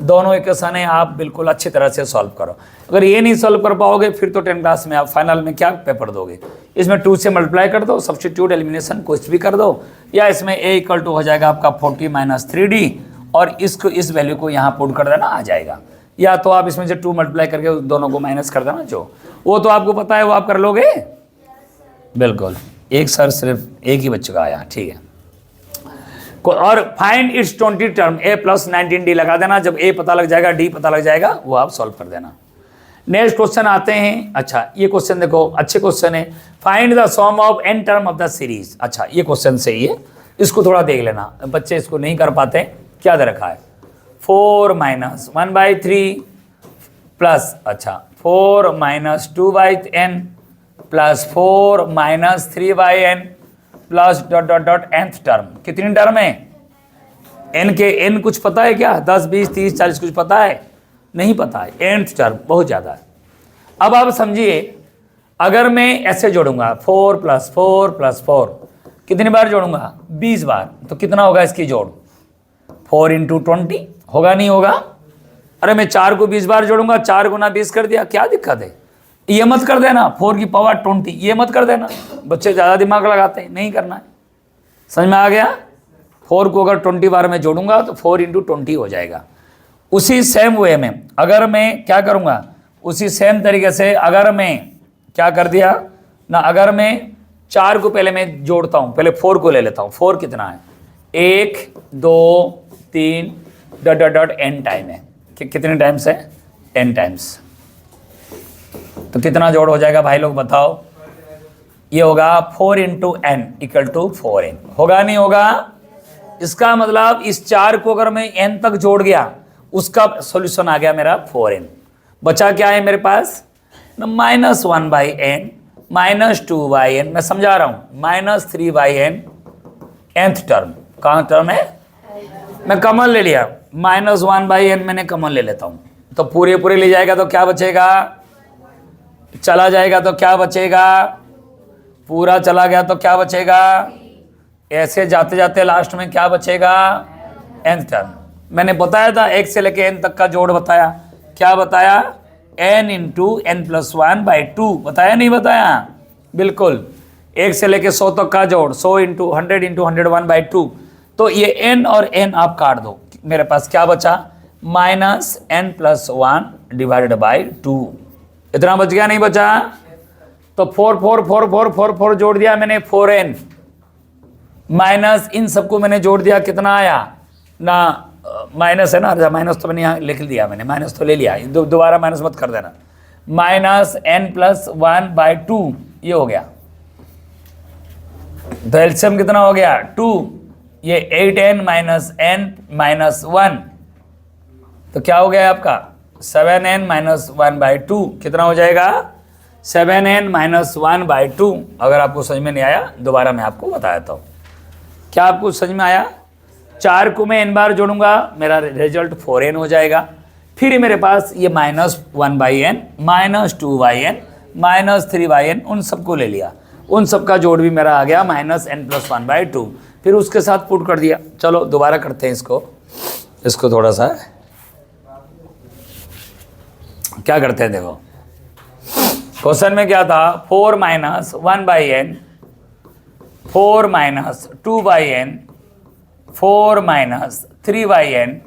दोनों इक्वेशन है आप बिल्कुल अच्छी तरह से सॉल्व करो। अगर ये नहीं सॉल्व कर पाओगे फिर तो 10 क्लास में आप फाइनल में क्या पेपर दोगे, इसमें 2 से मल्टीप्लाई कर दो, सब्स्टिट्यूट एलिमिनेशन कुछ भी कर दो, या इसमें A इक्वल टू हो जाएगा आपका 40 माइनस 3D और इसको इस वैल्यू को यहाँ पुट कर देना आ जाएगा, या तो आप इसमें से 2 मल्टीप्लाई करके दोनों को माइनस कर देना, जो वो तो आपको पता है वो आप कर लोगे बिल्कुल। एक सर सिर्फ एक ही बच्चे का आया, ठीक है। और find its 20 term, A plus 19D लगा देना, जब A पता लग जाएगा D पता लग जाएगा वो आप सॉल्व कर देना। नेक्स्ट क्वेश्चन आते हैं, अच्छा ये क्वेश्चन देखो अच्छे क्वेश्चन है, find the sum of n term of the series, अच्छा ये क्वेश्चन सही है, इसको थोड़ा देख लेना, बच्चे इसको नहीं कर पाते। क्या दे रखा है 4 माइनस 1/3 प्लस, अच्छा 4 minus 2/n plus 4 minus 3/n plus dot dot dot nth term, कितनी टर्म है n के, n कुछ पता है क्या 10 20 30 40 कुछ पता है, नहीं पता है, nth टर्म बहुत ज़्यादा है। अब आप समझिए अगर मैं ऐसे जोड़ूंगा 4 प्लस 4 प्लस 4, कितनी बार जोड़ूंगा 20 बार, तो कितना होगा इसकी जोड़ 4 इंटू 20 होगा नहीं होगा, अरे मैं 4 को 20 बार जोड़ूंगा, 4 गुना 20 कर दिया, क्या दिक्कत है, ये मत कर देना 4 की पावर 20, ये मत कर देना, बच्चे ज़्यादा दिमाग लगाते हैं, नहीं करना है, समझ में आ गया। 4 को अगर 20 बार में जोड़ूंगा तो 4 इंटू 20 हो जाएगा। उसी सेम वे में अगर मैं क्या करूंगा, उसी सेम तरीके से अगर मैं क्या कर दिया ना, अगर मैं 4 को पहले मैं जोड़ता हूँ, पहले 4 को ले लेता हूँ, 4 कितना है 1 2 3 dot dot dot n time है, कितने टाइम्स है n टाइम्स, तो कितना जोड़ हो जाएगा भाई लोग बताओ, ये होगा 4 इंटू n इक्वल टू 4n, होगा नहीं होगा। इसका मतलब इस 4 को अगर मैं n तक जोड़ गया उसका सॉल्यूशन आ गया मेरा 4n। बचा क्या है मेरे पास ना -1/n -2/n, मैं समझा रहा हूं, -3/n nth टर्म। कहाँ टर्म है, मैं कॉमन ले लिया, -1/n मैंने कॉमन ले लेता हूं, तो पूरे ले जाएगा तो क्या बचेगा, चला जाएगा तो क्या बचेगा, पूरा चला गया तो क्या बचेगा, ऐसे जाते जाते लास्ट में क्या बचेगा, nth टर्म। मैंने बताया था 1 से लेके n तक का जोड़ बताया, क्या बताया, n इंटू n+1/2 बताया, नहीं बताया, बिल्कुल 1 से लेके 100 तक का जोड़, 100 इंटू 100 इंटू 101/2। तो ये n और n आप काट दो, मेरे पास क्या बचा, -n+1/2। इतना बच गया, नहीं बचा, तो 4 जोड़ दिया मैंने, 4n माइनस इन सबको मैंने जोड़ दिया, कितना आया ना, माइनस है ना, माइनस तो मैंने यहाँ लिख दिया, मैंने माइनस तो ले लिया, दोबारा माइनस मत कर देना, -n+1/2 ये हो गया। तो एलसीएम कितना हो गया 2, ये 8n - n - 1, तो क्या हो गया आपका 7n - 1/2, कितना हो जाएगा 7n - 1/2। अगर आपको समझ में नहीं आया दोबारा मैं आपको बता देता हूँ, क्या आपको समझ में आया, 4 को मैं n बार जोड़ूंगा, मेरा रिजल्ट 4n हो जाएगा। फिर मेरे पास ये -1/n -2/n -3/n उन सबको ले लिया, उन सब का जोड़ भी मेरा आ गया -n+1/2, फिर उसके साथ पुट कर दिया। चलो दोबारा करते हैं इसको थोड़ा सा क्या करते हैं, देखो क्वेश्चन में क्या था, 4 - 1/n 4 - 2/n 4 - 3/n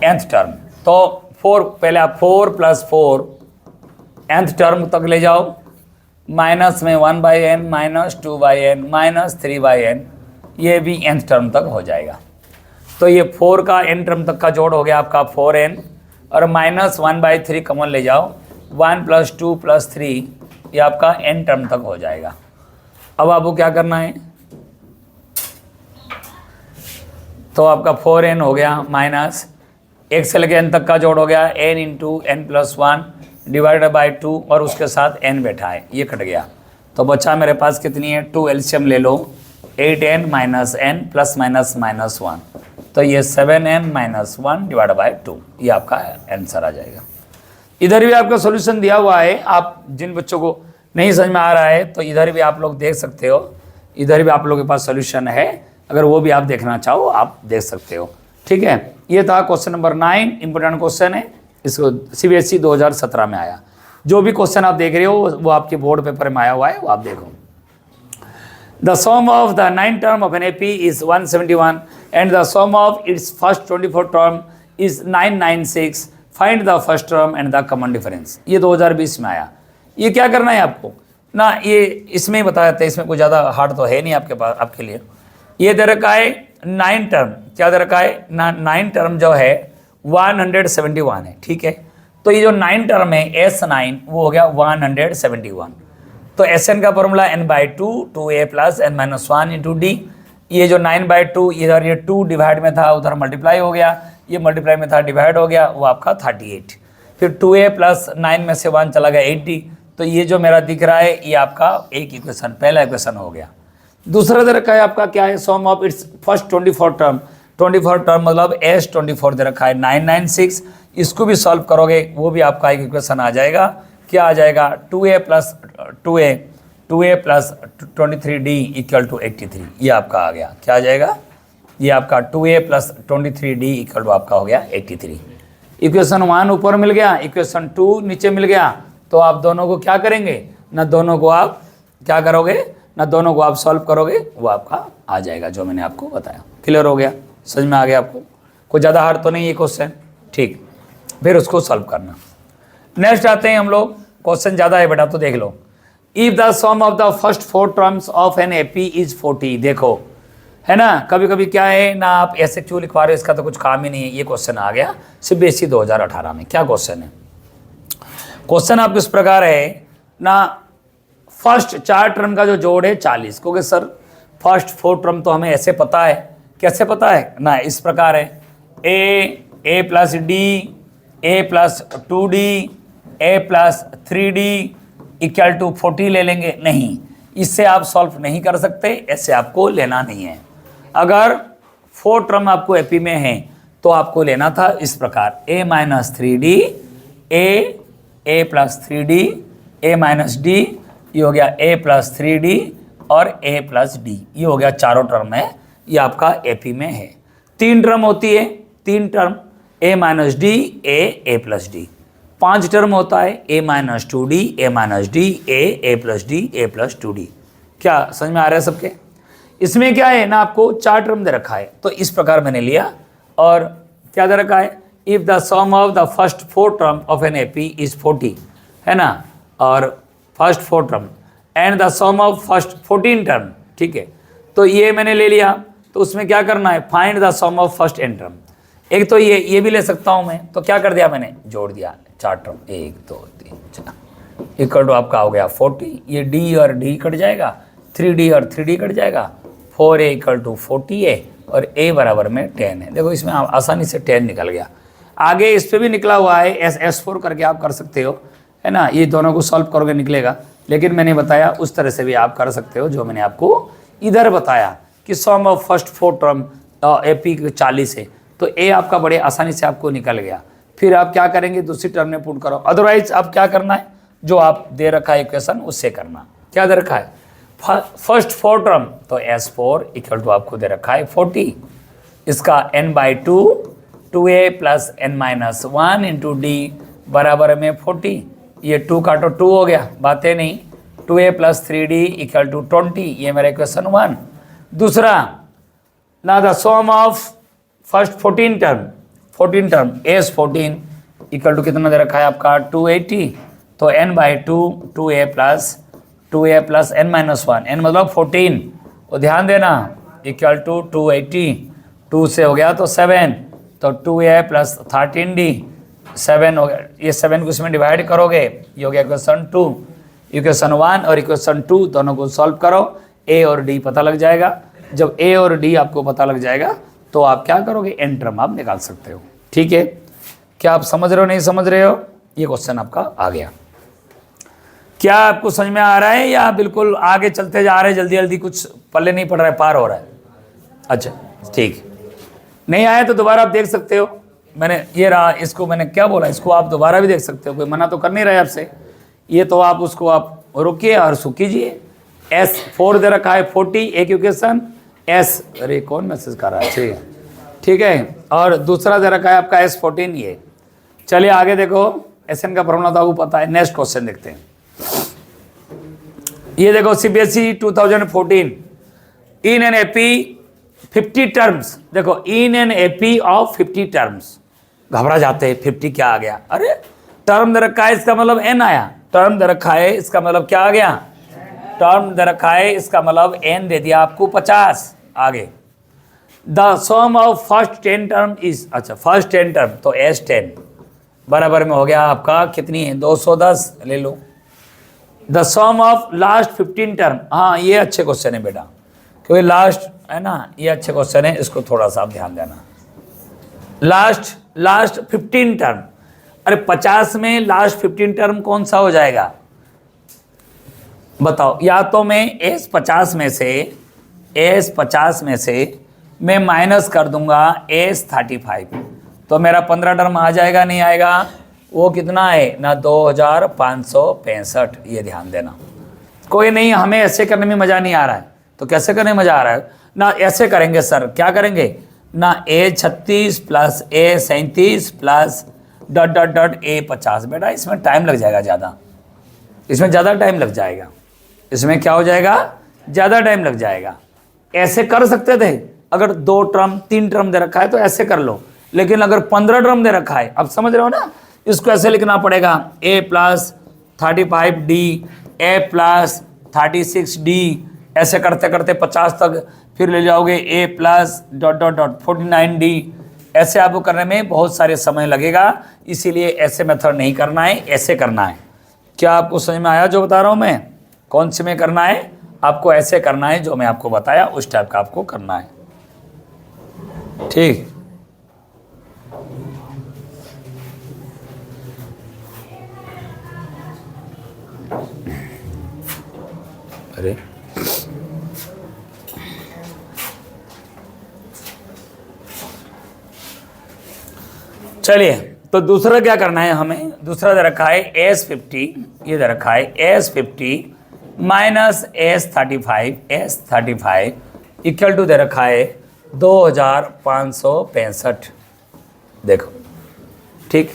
nth term. तो 4 पहले आप 4 + 4 nth टर्म तक ले जाओ, माइनस में 1/n -2/n -3/n, ये भी nth टर्म तक हो जाएगा। तो ये 4 का n टर्म तक का जोड़ हो गया आपका 4n, और -1/3 कॉमन ले जाओ, 1 + 2 + 3 ये आपका n टर्म तक हो जाएगा। अब आपको क्या करना है, तो आपका 4n हो गया माइनस 1 से लेकर n तक का जोड़ हो गया n इंटू n+1/2, और उसके साथ n बैठा है, ये कट गया, तो बचा मेरे पास कितनी है 2, एलसीएम ले लो, 8n - n ± -1, तो ये 7n - 1/2, ये आपका आंसर आ जाएगा। इधर भी आपका सॉल्यूशन दिया हुआ है, आप जिन बच्चों को नहीं समझ में आ रहा है तो इधर भी आप लोग देख सकते हो, इधर भी आप लोगों के पास सॉल्यूशन है, अगर वो भी आप देखना चाहो आप देख सकते हो। ठीक है, ये था क्वेश्चन नंबर 9, इंपोर्टेंट क्वेश्चन है, इसको CBSE 2017 में आया। जो भी क्वेश्चन आप देख रहे हो वो आपके बोर्ड पेपर में आया हुआ है, वो आप देखो। The sum of the 9 term of an AP is 171 and the sum of its first 24 term is 996, find the first term and the common difference. ये 2020 में आया। ये क्या करना है आपको ना, ये इसमें ही बता देते हैं, इसमें कोई ज़्यादा हार्ड तो है नहीं आपके पास, आपके लिए। ये दे रखा है 9 टर्म, क्या दे रखा है ना, 9 टर्म जो है 171 है, ठीक है। तो ये जो 9 टर्म है S9 वो हो गया 171। तो Sn का formula n/2 2a + n - 1 × d। ये जो 9/2 इधर ये 2 डिवाइड में था, उधर मल्टीप्लाई हो गया, ये मल्टीप्लाई में था डिवाइड हो गया, वो आपका 38। फिर 2a + 9 में से 1 चला गया 80। तो ये जो मेरा दिख रहा है ये आपका एक इक्वेशन, पहला इक्वेशन हो गया। दूसरा दे रखा है आपका क्या है, sum of its first 24 term, 24 term मतलब S24 दे रखा है 996। इसको भी सॉल्व करोगे वो भी आपका एक इक्वेशन आ जाएगा, क्या आ जाएगा 2a + 23d = 83। ये आपका आ गया, क्या आ जाएगा, ये आपका 2a + 23d = आपका हो गया 83। इक्वेशन 1 ऊपर मिल गया, इक्वेशन 2 नीचे मिल गया, तो आप दोनों को क्या करेंगे ना, दोनों को आप क्या करोगे ना, दोनों को आप सॉल्व करोगे, वो आपका आ जाएगा जो मैंने आपको बताया। क्लियर हो गया, समझ में आ गया आपको, कोई ज़्यादा हार्ड तो नहीं ये क्वेश्चन, ठीक। फिर उसको सॉल्व करना। नेक्स्ट आते हैं हम लोग, क्वेश्चन ज़्यादा है बेटा तो देख लो। If the sum of the first 4 terms of an AP is 40, देखो है ना, कभी कभी क्या है ना, आप ऐसे क्यों लिखवा रहे हो, इसका तो कुछ काम ही नहीं है। ये क्वेश्चन आ गया CBSE 2018 में। क्या क्वेश्चन है, क्वेश्चन आपको इस प्रकार है ना, फर्स्ट 4 टर्म का जो जोड़ है 40, क्योंकि सर फर्स्ट 4 टर्म तो हमें ऐसे पता है, कैसे पता है ना, इस प्रकार है A A plus D, A plus 2d, A plus 3d equal to 40 ले लेंगे? नहीं, इससे आप सॉल्व नहीं कर सकते, ऐसे आपको लेना नहीं है। अगर 4 टर्म आपको एपी में है तो आपको लेना था इस प्रकार, a minus 3d, A plus 3d, A minus D, ये हो गया a प्लस 3d और a प्लस डी, ये हो गया चारों टर्म है, ये आपका एपी में है। 3 टर्म होती है, 3 term a minus d, A plus D. 5 term होता है a minus 2d, a minus d, A plus D, A plus 2d। क्या समझ में आ रहा है सबके? इसमें क्या है ना, आपको 4 टर्म दे रखा है, तो इस प्रकार मैंने लिया। और क्या दे रखा है, if the sum of the first 4 term of an AP is 40, है ना, और first 4 term and the sum of first 14 term, ठीक है, तो ये मैंने ले लिया। तो उसमें क्या करना है, find the sum of first N term. एक तो ये भी ले सकता हूँ मैं, तो क्या कर दिया मैंने, जोड़ दिया 4 टर्म, 1 2 3 4 इक्वल टू आपका हो गया 40। ये डी और डी कट जाएगा, 3d और 3d कट जाएगा, 4a इक्वल टू 40a और a बराबर में 10 है। देखो इसमें आसानी से 10 निकल गया। आगे इस पर भी निकला हुआ है, S4 करके आप कर सकते हो, है ना, ये दोनों को सॉल्व करोगे निकलेगा। लेकिन मैंने बताया उस तरह से भी आप कर सकते हो, जो मैंने आपको इधर बताया कि सम ऑफ फर्स्ट 4 टर्म एपी 40 है, तो ए आपका बड़े आसानी से आपको निकल गया। फिर आप क्या करेंगे, दूसरी टर्म में पुट करो। अदरवाइज आप क्या करना है, जो आप दे रखा है इक्वेशन उससे करना। क्या दे रखा है, फर्स्ट 4 टर्म, तो S4 इक्वल टू आपको दे रखा है 40, इसका n/2 2a plus n minus 1 into D बराबर में 40। ये 2 काटो 2 हो गया, बातें नहीं। 2a plus 3d equal to 20, ये मेरा इक्वेशन 1। दूसरा, ना the sum of first 14 term S14 equal to कितना दे रखा है आपका 280, तो n/2 2a plus n minus 1, n मतलब 14, और ध्यान देना इक्वल टू 280, 2 से हो गया तो 7, तो 2a प्लस 13d 7 हो गया। ये 7 को इसमें डिवाइड करोगे, ये हो गया इक्वेशन 2। इक्वेशन 1 और इक्वेशन 2 दोनों को सॉल्व करो, a और d पता लग जाएगा। जब a और d आपको पता लग जाएगा तो आप क्या करोगे, n टर्म आप निकाल सकते हो। ठीक है, क्या आप समझ रहे हो, नहीं समझ रहे हो? ये क्वेश्चन आपका आ गया। क्या आपको समझ में आ रहा है या बिल्कुल आगे चलते जा रहे हैं, जल्दी जल्दी कुछ पल्ले नहीं पड़ रहा है, पार हो रहा है? अच्छा ठीक, नहीं आया तो दोबारा आप देख सकते हो। मैंने ये रहा, इसको मैंने क्या बोला, इसको आप दोबारा भी देख सकते हो, कोई मना तो कर नहीं रहा है आपसे। ये तो आप उसको आप रुकिए और उसको कीजिए। S4 दे रखा है 40, एक इक्वेशन S, अरे कौन मैसेज कर रहा है, ठीक है, और दूसरा दे रखा है आपका S14 ये। चलिए आगे देखो, SN का फॉर्मूला तो आपको पता है। नेक्स्ट क्वेश्चन देखते हैं। ये देखो CBSE 2014 in an AP 50 terms, देखो in an AP of 50 terms, घबरा जाते हैं 50 क्या आ गया, अरे टर्म दे रखा है इसका मतलब n आया, टर्म दे रखा है इसका मतलब क्या आ गया, टर्म दे रखा है इसका मतलब n दे दिया आपको 50। आगे the sum of first 10 term is, अच्छा फर्स्ट 10 टर्म तो S10 बराबर में हो गया आपका कितनी है 210 ले लो। The sum of last 15 term, हाँ ये अच्छे क्वेश्चन है बेटा, क्योंकि लास्ट है ना, ये अच्छे क्वेश्चन है, इसको थोड़ा सा आप ध्यान देना। लास्ट 15 टर्म, अरे 50 में लास्ट 15 टर्म कौन सा हो जाएगा बताओ? या तो मैं S50 में से मैं माइनस कर दूंगा S35, तो मेरा 15 टर्म आ जाएगा, नहीं आएगा? वो कितना है ना 2565, ये ध्यान देना। कोई नहीं, हमें ऐसे करने में मज़ा नहीं आ रहा है, तो कैसे करने में मज़ा आ रहा है ना, ऐसे करेंगे सर, क्या करेंगे ना, A36 plus A37 plus ... A50। बेटा इसमें टाइम लग जाएगा ज़्यादा, इसमें ज़्यादा टाइम लग जाएगा, इसमें क्या हो जाएगा, ज़्यादा टाइम लग जाएगा। ऐसे कर सकते थे, अगर 2 टर्म 3 टर्म दे रखा है तो ऐसे कर लो, लेकिन अगर 15 टर्म दे रखा है, अब समझ रहे हो ना, इसको ऐसे लिखना पड़ेगा A plus 35D, A plus 36D, ऐसे करते करते 50 तक फिर ले जाओगे A प्लस ... 49D। ऐसे आपको करने में बहुत सारे समय लगेगा, इसीलिए ऐसे मेथड नहीं करना है, ऐसे करना है। क्या आपको समझ में आया जो बता रहा हूँ मैं? कौन से में करना है आपको? ऐसे करना है, जो मैं आपको बताया उस टाइप का आपको करना है। ठीक, अरे चलिए, तो दूसरा क्या करना है हमें, दूसरा दे रखा है S50, ये दे रखा है S50 minus S35 equal to दे रखा है 2565। देखो ठीक,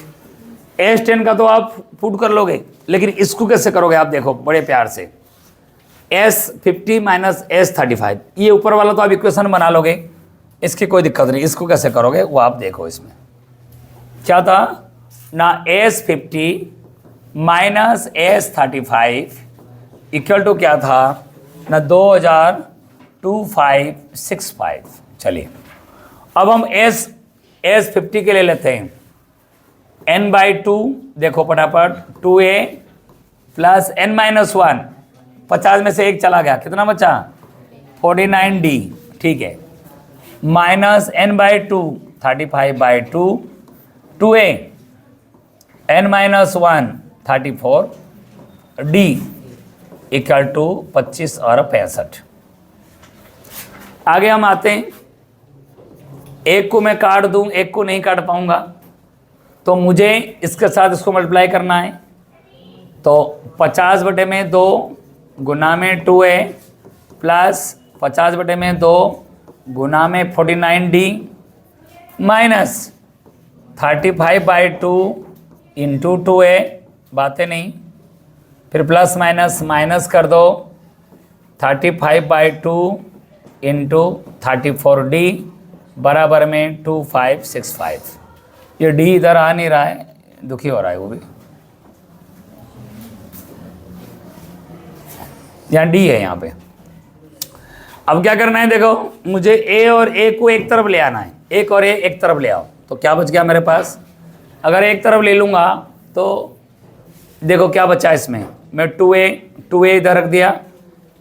S10 का तो आप पुट कर लोगे, लेकिन इसको कैसे करोगे आप देखो बड़े प्यार से। S50 माइनस S35, ये ऊपर वाला तो आप इक्वेशन बना लोगे, इसकी कोई दिक्कत नहीं। इसको कैसे करोगे वो आप देखो। इसमें क्या था ना, S50 minus S35 equal to क्या था ना 202565। चलिए अब हम S50 के ले लेते हैं n/2। देखो फटाफट, 2a प्लस n-1, 50 में से एक चला गया, कितना बचा 49d, ठीक है, minus n/2 35/2, 2a n-1 34d equal to 25 और 65। आगे हम आते हैं, एक को मैं काट दूं, एक को नहीं काट पाऊंगा, तो मुझे इसके साथ इसको मल्टीप्लाई करना है। तो 50/2 गुना में 2a प्लस 50/2 गुना में 49d माइनस 35/2 इंटू 2a, बातें नहीं, फिर प्लस माइनस माइनस कर दो, 35/2 इंटू 34d बराबर में 2565। ये d इधर आ नहीं रहा है, दुखी हो रहा है वो भी, यहाँ d है यहाँ पे। अब क्या करना है, देखो मुझे a और a को एक तरफ ले आना है, एक और a एक तरफ ले आओ, तो क्या बच गया मेरे पास। अगर एक तरफ ले लूँगा तो देखो क्या बचा इसमें, मैं 2a इधर रख दिया,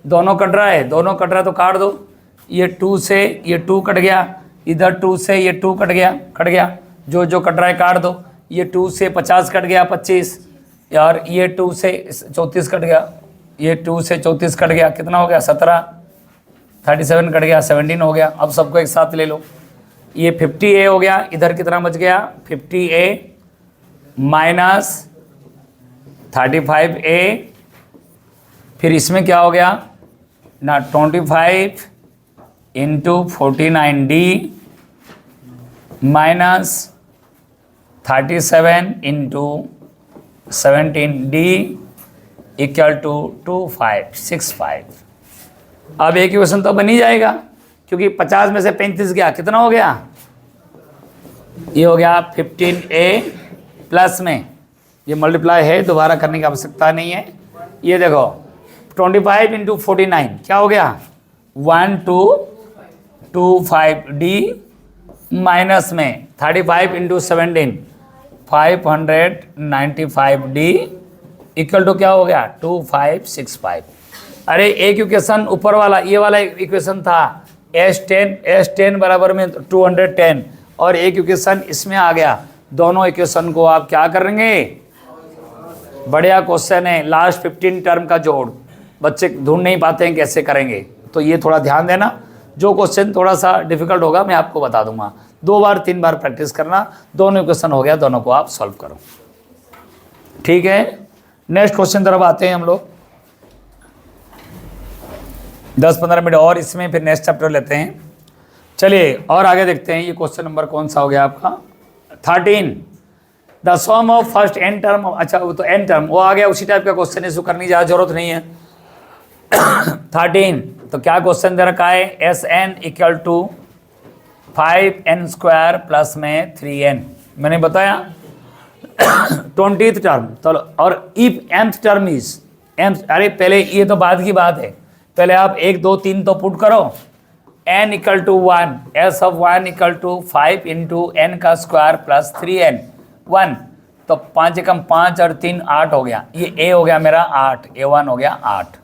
दोनों कट रहा है, दोनों कट रहा है तो काट दो। ये 2 से ये 2 कट गया, इधर 2 से ये 2 कट गया, जो जो कट रहा है काट दो। ये 2 से 50 कट गया 25, यार ये 2 से 34 कट गया, ये 2 से 34 कट गया, कितना हो गया 17, 37 कट गया 17 हो गया। अब सबको एक साथ ले लो, ये 50a हो गया, इधर कितना बच गया 50a माइनस 35a, फिर इसमें क्या हो गया ना 25 into 49d minus 37 into 17d equal to 2565। अब एक इक्वेशन तो बन ही जाएगा, क्योंकि 50 में से 35 गया, कितना हो गया, ये हो गया 15a प्लस में, ये मल्टीप्लाई है, दोबारा करने की आवश्यकता नहीं है। ये देखो 25 इंटू 49 क्या हो गया 1225d माइनस में 35 इंटू 17 595d इक्वल टू क्या हो गया 2565। अरे एक इक्वेशन ऊपर वाला, ये वाला इक्वेशन था S10 बराबर में 210, और एक इक्वेशन इसमें आ गया। दोनों इक्वेशन को आप क्या करेंगे, बढ़िया क्वेश्चन है, लास्ट 15 टर्म का जोड़, बच्चे ढूंढ नहीं पाते हैं कैसे करेंगे, तो ये थोड़ा ध्यान देना। जो क्वेश्चन थोड़ा सा डिफिकल्ट होगा मैं आपको बता दूंगा, 2 बार 3 बार प्रैक्टिस करना। दोनों इक्वेशन हो गया, दोनों को आप सॉल्व करो, ठीक है। नेक्स्ट क्वेश्चन तरफ आते हैं हम लोग, 10-15 मिनट और इसमें, फिर नेक्स्ट चैप्टर लेते हैं। चलिए और आगे देखते हैं, ये क्वेश्चन नंबर कौन सा हो गया आपका 13, the sum of first N term. अच्छा वो तो एन टर्म वो आ गया, उसी टाइप का क्वेश्चन है, इसको करने की ज़्यादा जरूरत नहीं है। 13, तो क्या क्वेश्चन दे रखा है, S N equal to 5n² plus में 3n, मैंने बताया 20th टर्म। चलो, और इफ nth टर्म इज n, अरे पहले ये तो बाद की बात है, पहले आप 1 2 3 तो पुट करो। n इक्वल टू 1, S of 1 equal to 5 into n का स्क्वायर प्लस 3n 1, तो 5 एकम 5 और 3 8 हो गया, ये a हो गया मेरा 8, a1 हो गया 8।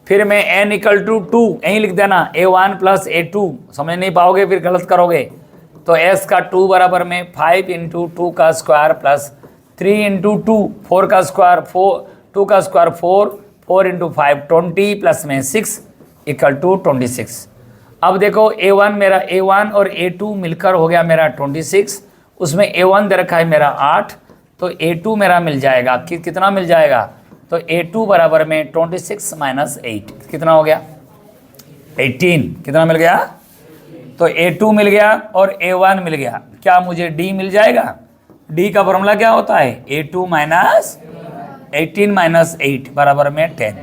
फिर मैं n इक्वल टू 2 यहीं लिख देना, a1 प्लस a2, समझ नहीं पाओगे फिर गलत करोगे। तो s का 2 बराबर में 5 इंटू 2 का स्क्वायर प्लस 3 इंटू 2 4 का स्क्वायर 4, 2 का स्क्वायर 4, 4 इंटू 5 20 प्लस में 6 इक्वल टू 26। अब देखो A1 मेरा A1 और A2 मिलकर हो गया मेरा 26, उसमें A1 दे रखा है मेरा 8, तो A2 मेरा मिल जाएगा कितना मिल जाएगा, तो A2 बराबर में 26 माइनस 8 कितना हो गया 18, कितना मिल गया, तो A2 मिल गया और A1 मिल गया। क्या मुझे D मिल जाएगा, D का फॉर्मूला क्या होता है A2 माइनस 18 माइनस 8 बराबर में 10।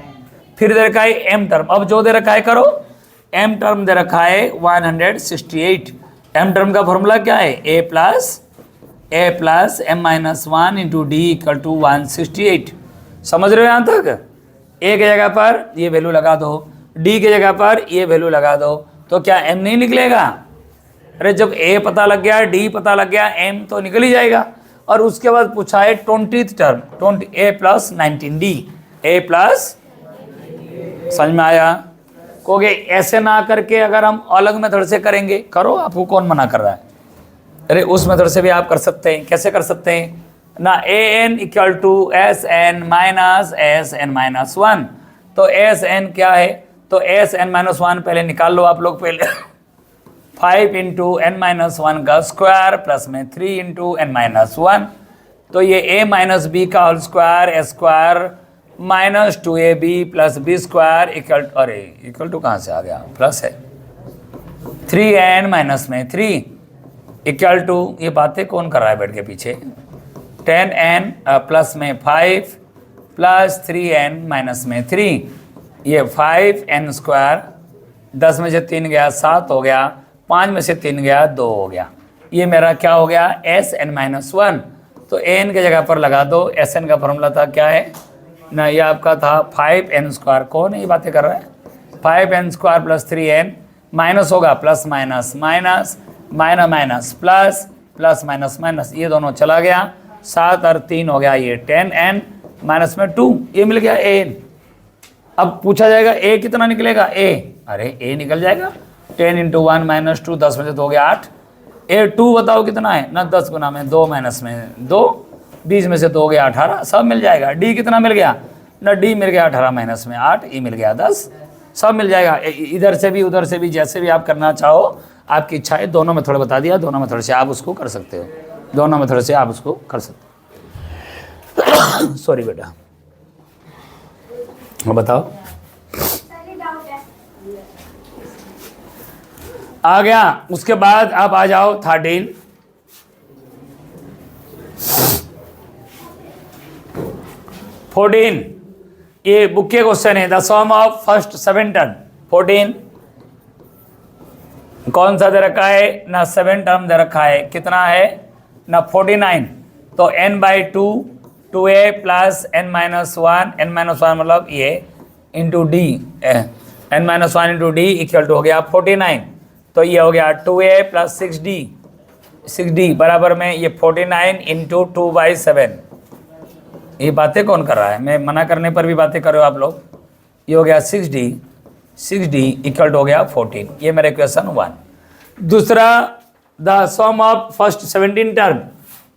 फिर दे रखा है M टर्म, अब जो दे रखा है करो, M टर्म दे रखा है 168। M टर्म का फॉर्मूला क्या है A plus M minus 1 into D equal to 168। समझ रहे हो यहाँ तक। A की जगह पर ये वैल्यू लगा दो, D की जगह पर ये वैल्यू लगा दो, तो क्या M नहीं निकलेगा। अरे जब A पता लग गया, D पता लग गया, M तो निकल ही जाएगा। और उसके बाद पूछा है 20th term, A plus 19D, A plus, समझ में आया। कहोगे ऐसे ना करके अगर हम अलग मेथड से करेंगे, करो, आपको कौन मना कर रहा है। अरे उस मेथड से भी आप कर सकते हैं। कैसे कर सकते हैं ना, an equal to S N minus 1। तो एस एन क्या है, तो एस एन माइनस 1 पहले निकाल लो आप लोग पहले 5 इंटू एन माइनस 1 का स्क्वायर प्लस में 3 इंटू एन माइनस 1, तो ये a माइनस बी का whole square minus 2ab plus B square equal, अरे इक्वल टू कहाँ से आ गया, प्लस है 3n माइनस में 3 इक्वल टू, ये बातें कौन कर रहा है बैठ के पीछे, 10n प्लस में 5 प्लस 3n माइनस में 3, ये 5n स्क्वायर, 10 में से 3 गया 7 हो गया, 5 में से 3 गया 2 हो गया। ये मेरा क्या हो गया Sn माइनस 1। तो an की जगह पर लगा दो, Sn का फॉर्मूला था क्या है ना, ये आपका था 5n स्क्वायर। कौन है ये बातें कर रहा है, 5n square plus 3n, minus होगा plus minus minus minus plus plus minus minus, ये दोनों चला गया, 7 और 3 हो गया ये 10n माइनस में 2, ये मिल गया an। अब पूछा जाएगा a कितना निकलेगा a, अरे a निकल जाएगा 10 इंटू 1 माइनस 2, 10 में से 2 हो गया 8, a2 बताओ कितना है ना, 10 गुना में 2 माइनस में 2, 20 में से 2 हो गया 18, सब मिल जाएगा। d कितना मिल गया ना, d मिल गया 18 माइनस में 8, e मिल गया 10, सब मिल जाएगा। इधर से भी उधर से भी जैसे भी आप करना चाहो, आपकी इच्छा है। दोनों मेथड बता दिया, दोनों मेथड से आप उसको कर सकते हो, दोनों मेथड से आप उसको कर सकते हो। सॉरी बेटा, बताओ आ गया। उसके बाद आप आ जाओ 13, ये बुक के क्वेश्चन है, the sum of first 7 term. 14 कौन सा दे रखा है ना, 7 टर्म दे रखा है, कितना है ना 49। तो n by 2 2a plus n minus 1, n minus 1 मतलब ये into D, n minus 1 into D equal to हो गया 49। तो ये हो गया 2a प्लस 6d बराबर में ये 49 इंटू 2/7। ये बातें कौन कर रहा है, मैं मना करने पर भी बातें कर रहे हो आप लोग। ये हो गया 6d इक्वल टू हो गया 14। ये मेरा इक्वेशन 1। दूसरा, the sum of first 17 term.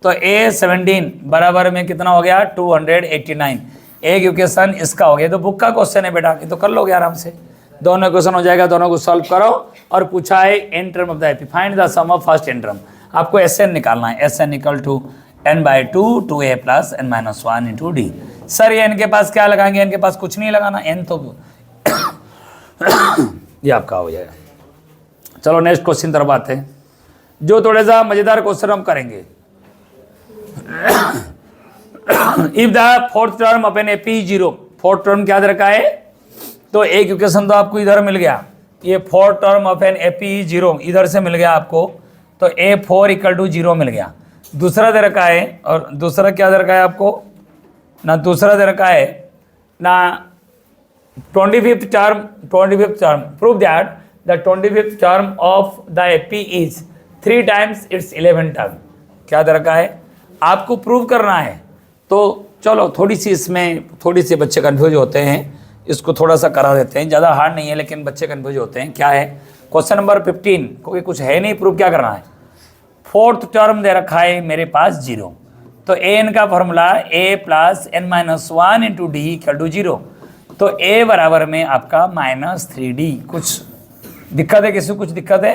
तो a 17 बराबर में कितना हो गया 289। एक इक्वेशन इसका हो गया। तो बुक का क्वेश्चन है बेटा, ये तो कर लोगे आराम से, दोनों क्वेश्चन हो जाएगा, दोनों को सॉल्व करो। और पूछा है N term of the AP, find the sum of first N term. आपको Sn निकालना है, Sn equal to n by 2 2a plus n minus 1 into D. Sir ये n के पास क्या लगाएंगे, n के पास कुछ नहीं लगाना, n तो ये आपका हो जाएगा। चलो नेक्स्ट क्वेश्चन तरफ आते हैं, जो थोड़े सा मजेदार क्वेश्चन हम करेंगे। If the fourth term of an AP 0, fourth term क्या दे रखा है, तो एक इक्वेशन तो आपको इधर मिल गया, ये fourth term of an AP 0 इधर से मिल गया आपको, तो a4 इक्वल टू 0 मिल गया। दूसरा दे रखा है, और दूसरा क्या दे रखा है आपको ना, दूसरा दे रखा है ना 25th term prove that the 25th term of the AP is 3 times it's 11th term. क्या दे रखा है, आपको प्रूव करना है। तो चलो थोड़ी सी इसमें थोड़ी सी बच्चे कन्फ्यूज होते हैं, इसको थोड़ा सा करा देते हैं, ज़्यादा हार्ड नहीं है लेकिन बच्चे कन्फ्यूज होते हैं। क्या है क्वेश्चन नंबर 15, क्योंकि कुछ है नहीं प्रूव, क्या करना है। फोर्थ टर्म दे रखा है मेरे पास 0, तो an का formula a plus n minus 1 into D equal to 0। तो a बराबर में आपका -3d। कुछ दिक्कत है? किसी को कुछ दिक्कत है?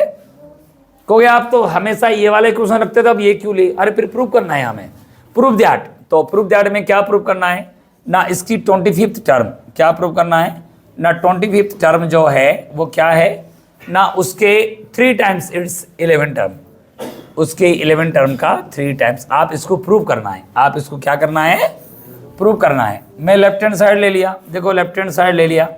क्योंकि आप तो हमेशा ये वाले क्वेश्चन रखते थे, अब ये क्यों ले? अरे फिर प्रूव करना है हमें, प्रूव दैट। तो प्रूव दैट में क्या प्रूव करना है ना, इसकी 25th टर्म क्या प्रूव करना है ना, 25th टर्म जो है वो क्या है ना, उसके 3 टाइम्स इट्स 11 टर्म, उसके 11 टर्म का 3 टाइम्स आप इसको प्रूव करना है। आप इसको क्या करना है? प्रूव करना है। मैं लेफ्ट हैंड साइड ले लिया, देखो लेफ्ट हैंड साइड ले लिया,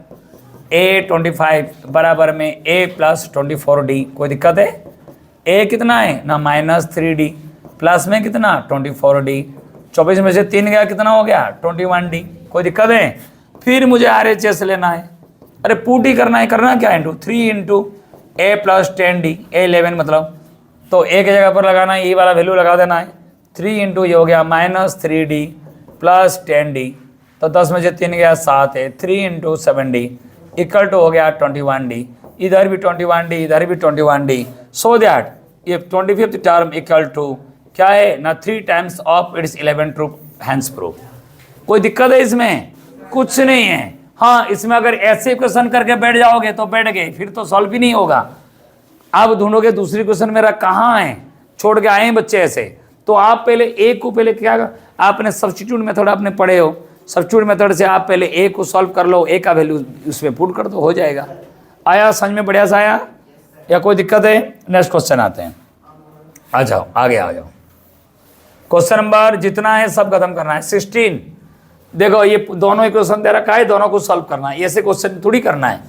a25 बराबर में a + 24d। कोई दिक्कत है? a कितना है ना -3d, प्लस में कितना 24d, 24 में से 3 गया, कितना हो गया 21d। कोई दिक्कत है? फिर मुझे RHS लेना है। अरे पुट ही करना है, करना क्या into 3 into a + 10d, a11 मतलब, तो a की जगह पर लगाना है, ये वाला वैल्यू लगा देना है। 3 इंटू ये हो गया -3d + 10d, तो 10 में से 3 गया 7 है, 3 इंटू 7d इक्वल टू हो गया 21d। इधर भी 21d, इधर भी 21d, सो दैट ये 25th टर्म इक्वल टू क्या है ना 3 times of its 11 true, hence proof. कोई दिक्कत है इसमें? कुछ नहीं है। हाँ, इसमें अगर ऐसे क्वेश्चन करके बैठ जाओगे तो बैठ गए, फिर तो सॉल्व ही नहीं होगा। आप ढूंढोगे दूसरी क्वेश्चन मेरा कहाँ है, छोड़ के आए हैं बच्चे ऐसे। तो आप पहले एक को पहले क्या, आपने सब्स्टिट्यूट मेथड आपने पढ़े हो, सब्स्टिट्यूट मेथड से आप पहले ए को सॉल्व कर लो, ए का वैल्यू उसमें पुट कर दो, हो जाएगा। आया समझ में? बढ़िया सा आया या कोई दिक्कत है? नेक्स्ट क्वेश्चन आते हैं, आ जाओ आगे आ जाओ। क्वेश्चन नंबर जितना है सब खत्म करना है। 16 देखो, ये दोनों इक्वेशन दे रखा है, दोनों को सॉल्व करना है। ऐसे क्वेश्चन थोड़ी करना है।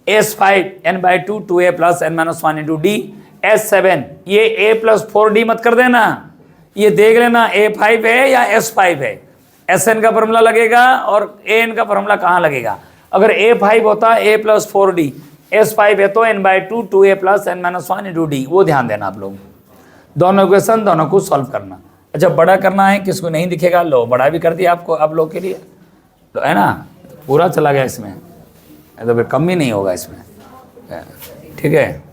S5 n/2 2a + n-1 × d, S7 ये a + 4d मत कर देना, ये देख लेना a5 है या S5 है। Sn का फॉर्मूला लगेगा और an का फॉर्मूला कहाँ लगेगा। अगर a5 होता a + 4d, S5 है तो n/2 2a + n-1 × d, वो ध्यान देना आप लोग। दोनों इक्वेशन दोनों को सॉल्व करना। अच्छा, बड़ा करना है, किसको नहीं दिखेगा लो बड़ा भी कर दिया आपको, आप लोग के लिए तो है ना, तो पूरा चला गया इसमें, तो फिर कम ही नहीं होगा इसमें, ठीक है,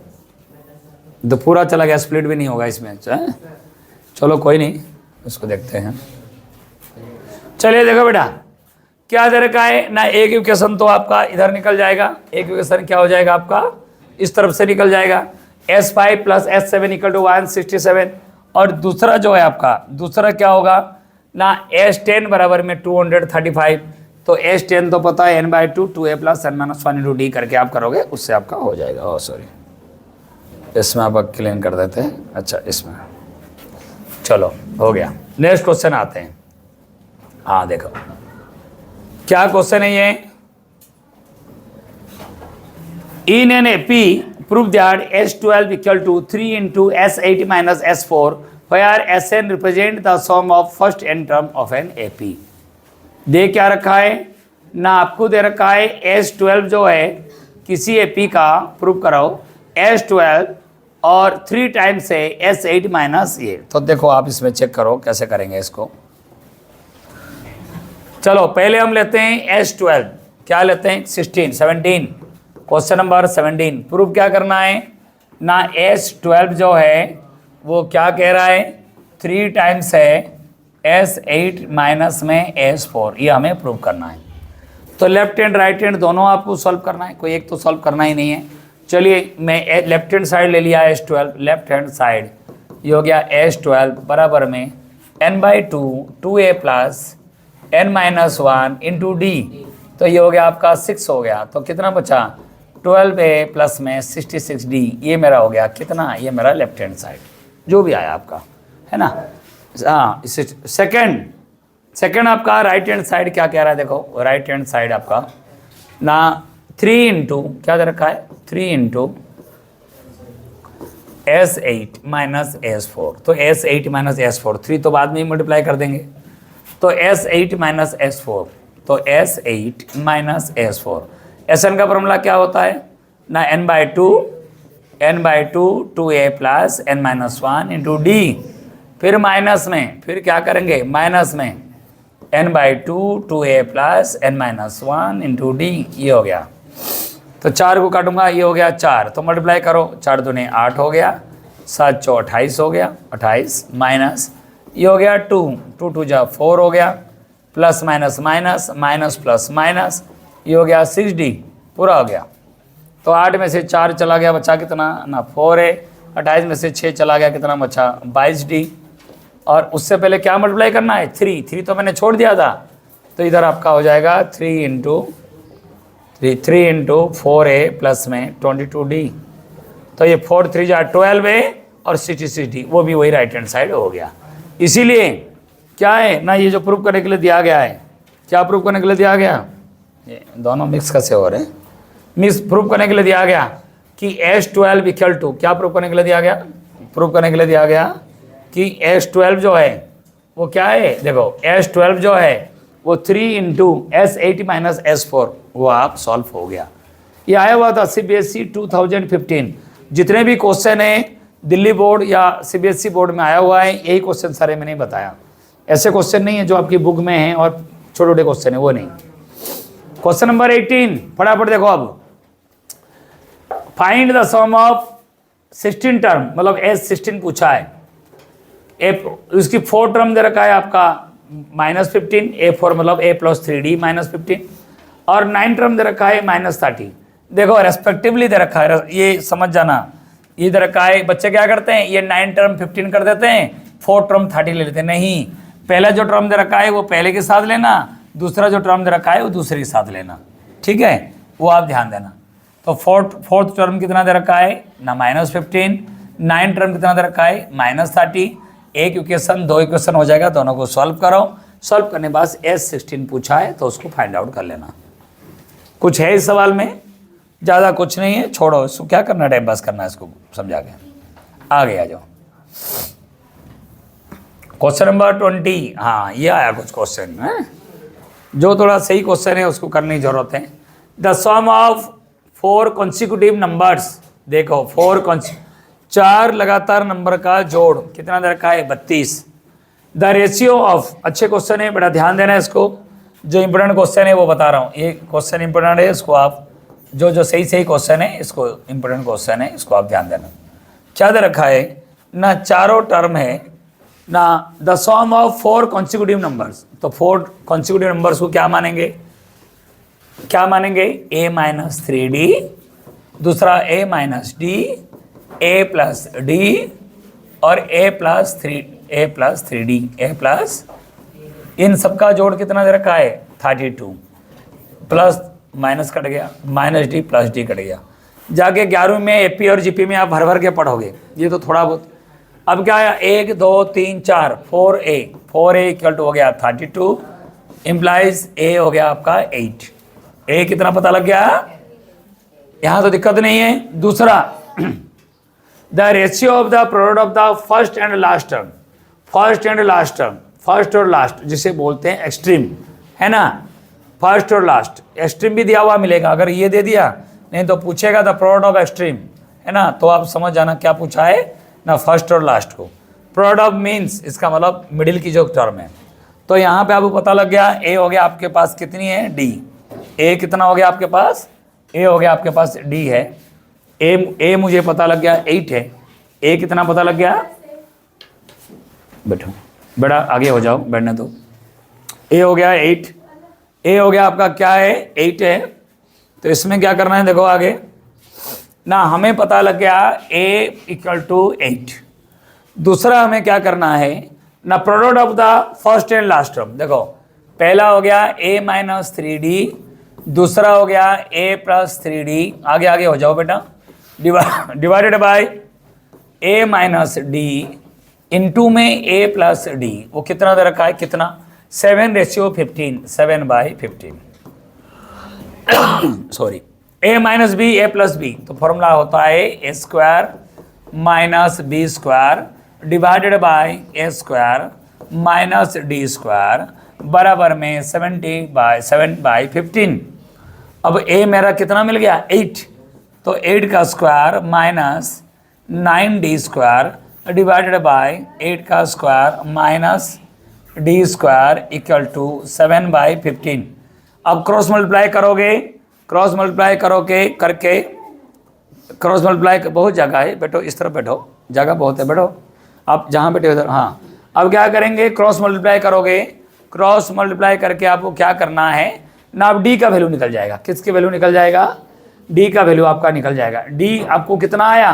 तो पूरा चला गया, स्प्लिट भी नहीं होगा इसमें। चलो कोई नहीं, इसको देखते हैं। चलिए देखो बेटा, क्या दे रखा है ना, एक इक्वेशन तो आपका इधर निकल जाएगा, एक इक्वेशन क्या हो जाएगा आपका इस तरफ से निकल जाएगा, S5 + S7 = 167। और दूसरा जो है आपका, दूसरा क्या होगा ना, S10 बराबर में 235। तो S10 तो पता है n/2 2a + n-1 × d करके आप करोगे, उससे आपका हो जाएगा। ओह सॉरी, इसमें आप क्लीन कर देते हैं। अच्छा, इसमें चलो हो गया। नेक्स्ट क्वेश्चन आते हैं। हाँ देखो क्या क्वेश्चन है ये, in an AP prove that S12 = 3 × S8 - S4 where Sn represent the sum of first n term of an AP। दे क्या रखा है ना, आपको दे रखा है S12 जो है किसी AP का प्रूव कराओ, S12 और 3 टाइम्स है S8 - ये। तो देखो आप इसमें चेक करो कैसे करेंगे इसको। चलो पहले हम लेते हैं S12, क्या लेते हैं 17। क्वेश्चन नंबर 17 प्रूफ क्या करना है ना, S12 जो है वो क्या कह रहा है 3 टाइम्स है S8 माइनस में S4, ये हमें प्रूव करना है। तो लेफ्ट हैंड राइट हैंड दोनों आपको सॉल्व करना है, कोई एक तो सॉल्व करना ही नहीं है। चलिए मैं लेफ्ट हैंड साइड ले लिया S12, लेफ्ट हैंड साइड ये हो गया S12 बराबर में n/2 2a + n-1 × d, तो ये हो गया आपका 6 हो गया। तो कितना बचा 12a + में 66d, ये मेरा हो गया कितना, ये मेरा लेफ्ट हैंड साइड जो भी आया आपका है ना। हाँ, सेकंड आपका राइट हैंड साइड क्या कह रहा है, देखो राइट हैंड साइड आपका ना 3 इंटू क्या दे रखा है 3 × S8 - S4। तो S8 - S4 3 तो बाद में ही मल्टीप्लाई कर देंगे, तो S8 - S4, तो S8 - S4। Sn का फॉर्मूला क्या होता है ना, n/2 2a + n-1 × d, फिर माइनस में फिर क्या करेंगे माइनस में n/2 2a + n-1 × d, ये हो गया। तो 4 को काटूंगा, ये हो गया 4, तो मल्टीप्लाई करो, 4 दूने 8 हो गया, 7 × 28 हो गया 28, माइनस ये हो गया 2 2 × 2 = 4 हो गया, plus minus minus minus plus minus, ये हो गया 6D, पूरा हो गया। तो 8 में से 4 चला गया, बचा कितना ना 4A, 28 में से 6 चला गया, कितना बचा 22D। और उससे पहले क्या मल्टीप्लाई करना है 3 तो मैंने छोड़ दिया था, तो इधर आपका हो जाएगा 3 इंटू 4A प्लस में 22D। तो ये 4 3 जा 12A और 66D, वो भी वही राइट हैंड साइड हो गया। इसीलिए क्या है ना, ये जो प्रूफ करने के लिए दिया गया है, क्या प्रूफ करने के लिए दिया गया, ये दोनों मिक्स कैसे हो रहे हैं, मिक्स प्रूफ करने के लिए दिया गया कि S12 इक्वल टू, क्या प्रूफ करने के लिए दिया गया, प्रूफ करने के लिए दिया गया कि S12 जो है वो क्या है, देखो S12 जो है वो 3 इंटू S80 माइनस S4, वो आप सॉल्व हो गया। ये आया हुआ था CBSE 2015, जितने भी क्वेश्चन है दिल्ली बोर्ड या CBSE बोर्ड में आया हुआ है, यही क्वेश्चन सारे मैंने बताया। ऐसे क्वेश्चन नहीं है जो आपकी बुक में है और छोटे छोटे क्वेश्चन है, वो नहीं। क्वेश्चन नंबर 18 फटाफट देखो। अब find the sum of 16 term, मतलब S16 पूछा है, उसकी 4 टर्म दे रखा है आपका -15, A4 मतलब A प्लस 3D -15, और 9 टर्म दे रखा है -30। देखो रेस्पेक्टिवली दे रखा है, ये समझ जाना, ये दे रखा है। बच्चे क्या करते हैं, ये 9 टर्म 15 कर देते हैं, 4 टर्म 30 ले लेते हैं। नहीं, पहला जो टर्म दे रखा है वो पहले के साथ लेना, दूसरा जो टर्म दे रखा है वो दूसरे के साथ लेना, ठीक है, वो आप ध्यान देना। तो फोर्थ टर्म कितना दे रखा है ना -15, 9 टर्म कितना दे रखा है -30। एक इक्वेशन 2 इक्वेशन हो जाएगा, दोनों को सॉल्व करो। सॉल्व करने के बाद S16 पूछा है तो उसको फाइंड आउट कर लेना। कुछ है इस सवाल में, ज़्यादा कुछ नहीं है, छोड़ो इसको, क्या करना टाइम पास करना है, इसको समझा के आगे आ जाओ। क्वेश्चन नंबर 20, हाँ ये आया कुछ क्वेश्चन है जो थोड़ा सही क्वेश्चन है, उसको करने की जरूरत है। The sum of 4 consecutive numbers, देखो 4 लगातार नंबर का जोड़ कितना दे रखा है 32। द रेशियो ऑफ, अच्छे क्वेश्चन है, बड़ा ध्यान देना है इसको, जो इंपोर्टेंट क्वेश्चन है वो बता रहा हूँ। ये क्वेश्चन इंपोर्टेंट है, इसको आप जो सही क्वेश्चन है, इसको इंपोर्टेंट क्वेश्चन है, इसको आप ध्यान देना। क्या दे रखा है ना, चारों टर्म है ना, the sum of 4 consecutive numbers. तो 4 कॉन्सिक्यूटिव नंबर्स को क्या मानेंगे, A माइनस 3D, दूसरा A minus D, A plus D और A plus 3D, A plus, इन सबका जोड़ कितना दे रखा है 32, प्लस माइनस कट गया, -D प्लस D कट गया। जाके 11वीं में AP और GP में आप भर भर के पढ़ोगे, ये तो थोड़ा बहुत। अब क्या आया 1 2 3 4 4A इक्वल टू हो गया 32, इम्प्लाइज A हो गया आपका 8। A कितना पता लग गया, यहाँ तो दिक्कत नहीं है। दूसरा the ratio of the product of the first and last term, first और लास्ट जिसे बोलते हैं एक्सट्रीम, है ना, फर्स्ट और लास्ट। एक्सट्रीम भी दिया हुआ मिलेगा, अगर ये दे दिया नहीं तो पूछेगा द प्रोडक्ट ऑफ एक्सट्रीम, है ना, तो आप समझ जाना क्या पूछा है ना, फर्स्ट और लास्ट को। प्रोडक्ट ऑफ मीन्स इसका मतलब मिडिल की जो टर्म है। तो यहाँ पे आपको पता लग गया, A हो गया आपके पास कितनी है D, A कितना हो गया आपके पास, A हो गया आपके पास D है, A मुझे पता लग गया 8 है, A कितना पता लग गया, बैठो बड़ा आगे हो जाओ, बैठने दो। A हो गया 8, A हो गया आपका क्या है 8 है। तो इसमें क्या करना है, देखो आगे ना, हमें पता लग गया A इक्वल टू 8। दूसरा हमें क्या करना है ना, product of the first and last term. देखो पहला हो गया A माइनस 3D, दूसरा हो गया A प्लस 3D, आगे आगे हो जाओ बेटा, divided by A minus D into में A प्लस D, वो कितना दे रखा है, कितना 7:15, 7/15 sorry, A minus B A plus B, तो फॉर्मूला होता है A square minus B square divided bye A square minus D square बराबर में 7/15। अब A मेरा कितना मिल गया 8, तो 8 का square minus 9D square divided by 8 का square minus D square equal to 7/15। अब क्रॉस मल्टीप्लाई करोगे, क्रॉस मल्टीप्लाई करोगे करके, क्रॉस मल्टीप्लाई बहुत जगह है, बैठो इस तरफ बैठो, जगह बहुत है, बैठो आप जहाँ बैठे उधर। हाँ अब क्या करेंगे, क्रॉस मल्टीप्लाई करोगे, क्रॉस मल्टीप्लाई करके आपको क्या करना है ना अब डी का वैल्यू निकल जाएगा। किसकी वैल्यू निकल जाएगा? डी का वैल्यू आपका निकल जाएगा। डी आपको कितना आया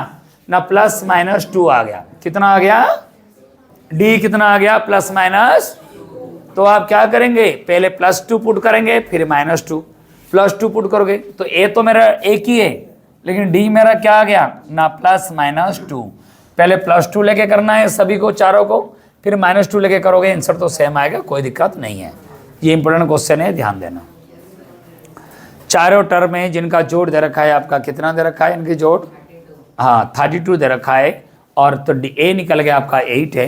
ना, +-2 आ गया। कितना आ गया? डी कितना आ गया? +-। तो आप क्या करेंगे? पहले +2 पुट करेंगे, फिर -2। +2 पुट करोगे तो ए तो मेरा एक ही है, लेकिन डी मेरा क्या आ गया ना, +-2। पहले +2 लेके करना है सभी को, चारों को, फिर -2 लेके करोगे, आंसर तो सेम आएगा, कोई दिक्कत नहीं है। ये इंपॉर्टेंट क्वेश्चन है, ध्यान देना। चारों टर्म में जिनका जोड़ दे रखा है आपका, कितना दे रखा है इनकी जोड़? हाँ, 32 दे रखा है। और तो ए निकल गया आपका 8 है।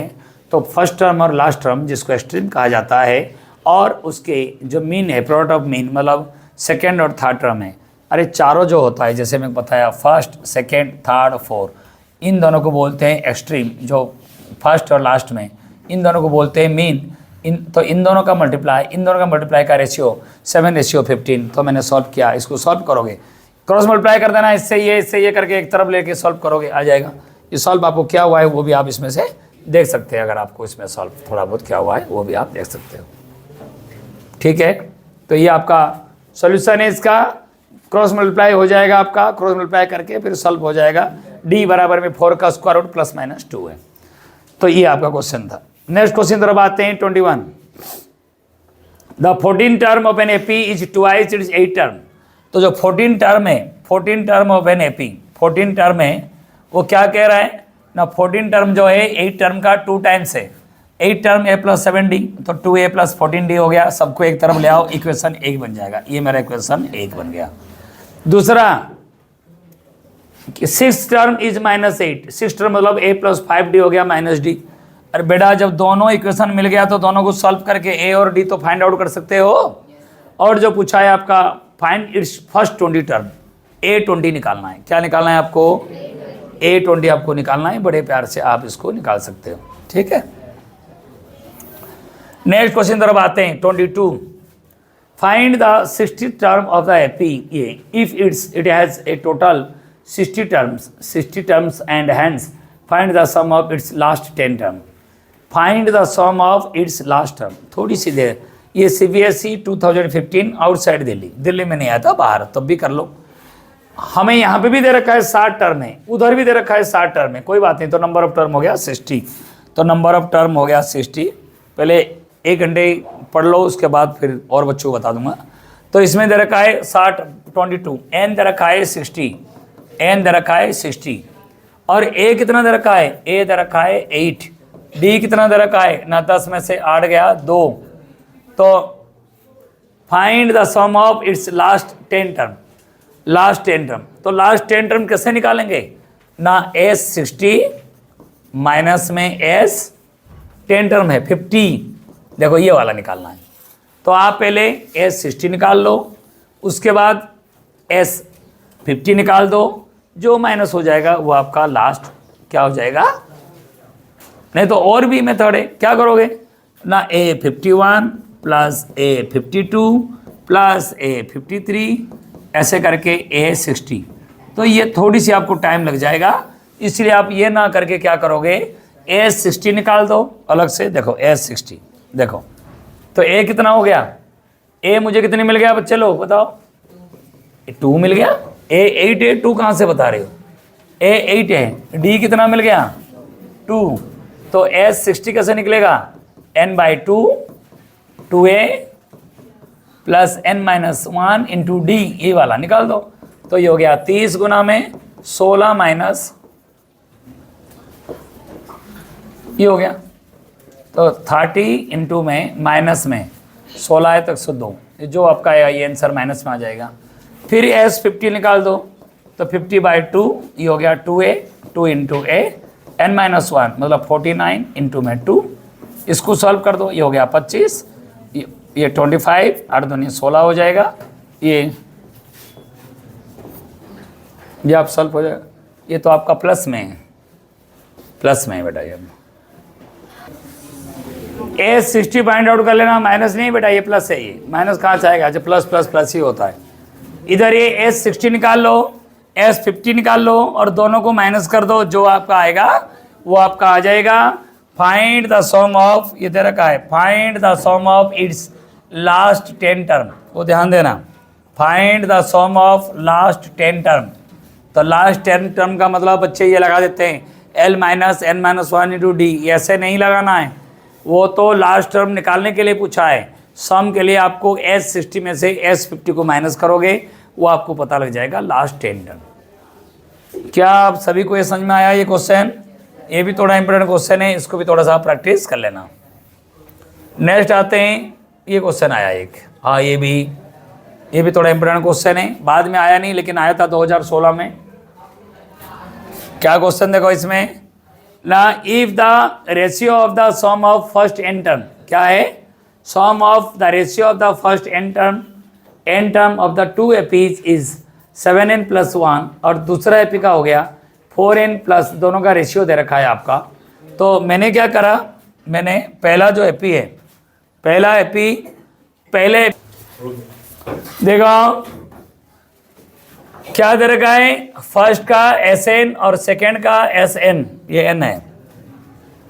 तो फर्स्ट टर्म और लास्ट टर्म जिसको एक्सट्रीम कहा जाता है, और उसके जो मीन है, प्रोडक्ट ऑफ मीन, मतलब सेकेंड और थर्ड टर्म है। अरे चारों जो होता है, जैसे मैं बताया, फर्स्ट, सेकेंड, थर्ड, फोर्थ, इन दोनों को बोलते हैं एक्सट्रीम। जो फर्स्ट और लास्ट में, इन दोनों को बोलते हैं मीन। इन दोनों का मल्टीप्लाई का रेशियो 7:15। तो मैंने सॉल्व किया, इसको सॉल्व करोगे, क्रॉस मल्टीप्लाई कर देना, इससे ये करके एक तरफ लेके सॉल्व करोगे, आ जाएगा। ये सॉल्व आपको क्या हुआ है वो भी आप इसमें से देख सकते हैं। अगर आपको इसमें सॉल्व थोड़ा बहुत क्या हुआ है वो भी आप देख सकते हो, ठीक है। तो ये आपका सॉल्यूशन है, इसका क्रॉस मल्टीप्लाई हो जाएगा आपका, क्रॉस मल्टीप्लाई करके फिर सॉल्व हो जाएगा। डी बराबर में 4 का स्क्वायर रूट +-2 है। तो ये आपका क्वेश्चन था। नेक्स्ट क्वेश्चन तरफ आते हैं, 21। The 14 term of an AP is twice its 8 term. तो जो 14 टर्म है, 14 term of an AP, 14 term है, वो क्या कह रहा है ना, 14 टर्म जो है 8 टर्म का 2 टाइम्स है। 8 टर्म a + 7d, तो 2a + 14d हो गया। सबको एक तरफ ले आओ, इक्वेशन 1 बन जाएगा। ये मेरा इक्वेशन 1 बन गया। दूसरा, 6 टर्म इज -8। 6 टर्म मतलब a + 5d हो गया -d। अरे बेटा, जब दोनों इक्वेशन मिल गया तो दोनों को सॉल्व करके a और d तो फाइंड आउट कर सकते हो। और जो पूछा है आपका, find its first 20 term, a20 निकालना है। क्या निकालना है आपको? a20 आपको निकालना है। बड़े प्यार से आप इसको निकाल सकते हो, ठीक है। नेक्स्ट क्वेश्चन तरफ आते हैं, 22। Find the 60th term of the AP a if it has a total 60 terms and hence find the sum of its last 10 term. Find the sum of its last term. थोड़ी सी देर, ये CBSE 2015 आउटसाइड दिल्ली में नहीं आया था, बाहर, तब भी कर लो। हमें यहाँ पे भी दे रखा है 60 टर्म है, उधर भी दे रखा है 60 टर्म है, कोई बात नहीं। तो नंबर ऑफ टर्म हो गया 60। तो नंबर ऑफ टर्म हो गया 60। पहले 1 घंटे पढ़ लो, उसके बाद फिर और बच्चों को बता दूंगा। तो इसमें दे रखा है 60, 22, n दे रखा है 60, n दे रखा है 60, और a कितना दे रखा है? a दे रखा है 8, d कितना दे रखा है ना, 10 में से 8 गया 2। तो find the sum of its last 10 term. Last 10 term, तो लास्ट 10 टर्म कैसे निकालेंगे ना, s60 माइनस में s10 टर्म है 50। देखो ये वाला निकालना है। तो आप पहले s60 निकाल लो, उसके बाद s50 निकाल दो, जो माइनस हो जाएगा वो आपका लास्ट क्या हो जाएगा। नहीं तो और भी मेथड है, क्या करोगे ना, a51 + a52 + a53 ऐसे करके a60। तो ये थोड़ी सी आपको टाइम लग जाएगा, इसलिए आप ये ना करके क्या करोगे, s60 निकाल दो अलग से। देखो s60, देखो तो a कितना हो गया, a मुझे कितने मिल गया बच्चे लोग बताओ? 2 मिल गया। a 8 है, 2 कहाँ से बता रहे हो? a 8 है, d कितना मिल गया 2। तो s60 कैसे निकलेगा, n/2 2a + n-1 × d, ये वाला निकाल दो। तो ये हो गया 30 गुना में 16 माइनस, ये हो गया। तो 30 × में माइनस में 16 है तो 102, जो आपका ये आंसर माइनस में आ जाएगा। फिर s50 निकाल दो, तो 50/2 ये हो गया 2a, 2 × a, n-1 मतलब 49 × में 2। इसको सॉल्व कर दो, ये हो गया 25, ये 25, 8 दूनी 16 हो जाएगा। ये आप सॉल्व हो जाएगा। ये तो आपका प्लस में है, प्लस में है बेटा। ये s60 फाइंड आउट कर लेना, माइनस नहीं बेटा, ये प्लस है। ये माइनस कहाँ से आएगा, जब प्लस प्लस प्लस ही होता है। इधर ये s60 निकाल लो, s50 निकाल लो, और दोनों को माइनस कर दो, जो आपका आएगा वो आपका आ जाएगा। फाइंड द सम ऑफ, ये दे रखा है, find the sum of its last 10 term. वो ध्यान देना। Find the sum of last 10 term. तो लास्ट 10 टर्म का मतलब बच्चे ये लगा देते हैं L minus N minus one into D, ऐसे नहीं लगाना है, वो तो लास्ट टर्म निकालने के लिए पूछा है। सम के लिए आपको S60 में से S50 को माइनस करोगे, वो आपको पता लग जाएगा लास्ट 10 टर्म। क्या आप सभी को ये समझ में आया ये क्वेश्चन? ये भी थोड़ा इंपॉर्टेंट क्वेश्चन है, इसको भी थोड़ा सा प्रैक्टिस कर लेना। नेक्स्ट आते हैं, ये क्वेश्चन आया एक, हाँ ये भी थोड़ा इंपॉर्टेंट क्वेश्चन है, बाद में आया नहीं लेकिन आया था 2016 में। क्या क्वेश्चन देखो इसमें ना, if the ratio of the sum of first n term, क्या है? Sum of the ratio of the first n term of the 2 APs is 7n + 1 और दूसरा एपी का हो गया 4n प्लस, दोनों का रेशियो दे रखा है आपका। तो मैंने क्या करा, मैंने पहला जो एपी है, पहला एपी पहले देखो क्या दे रखा है, फर्स्ट का Sn और सेकेंड का Sn, ये n है,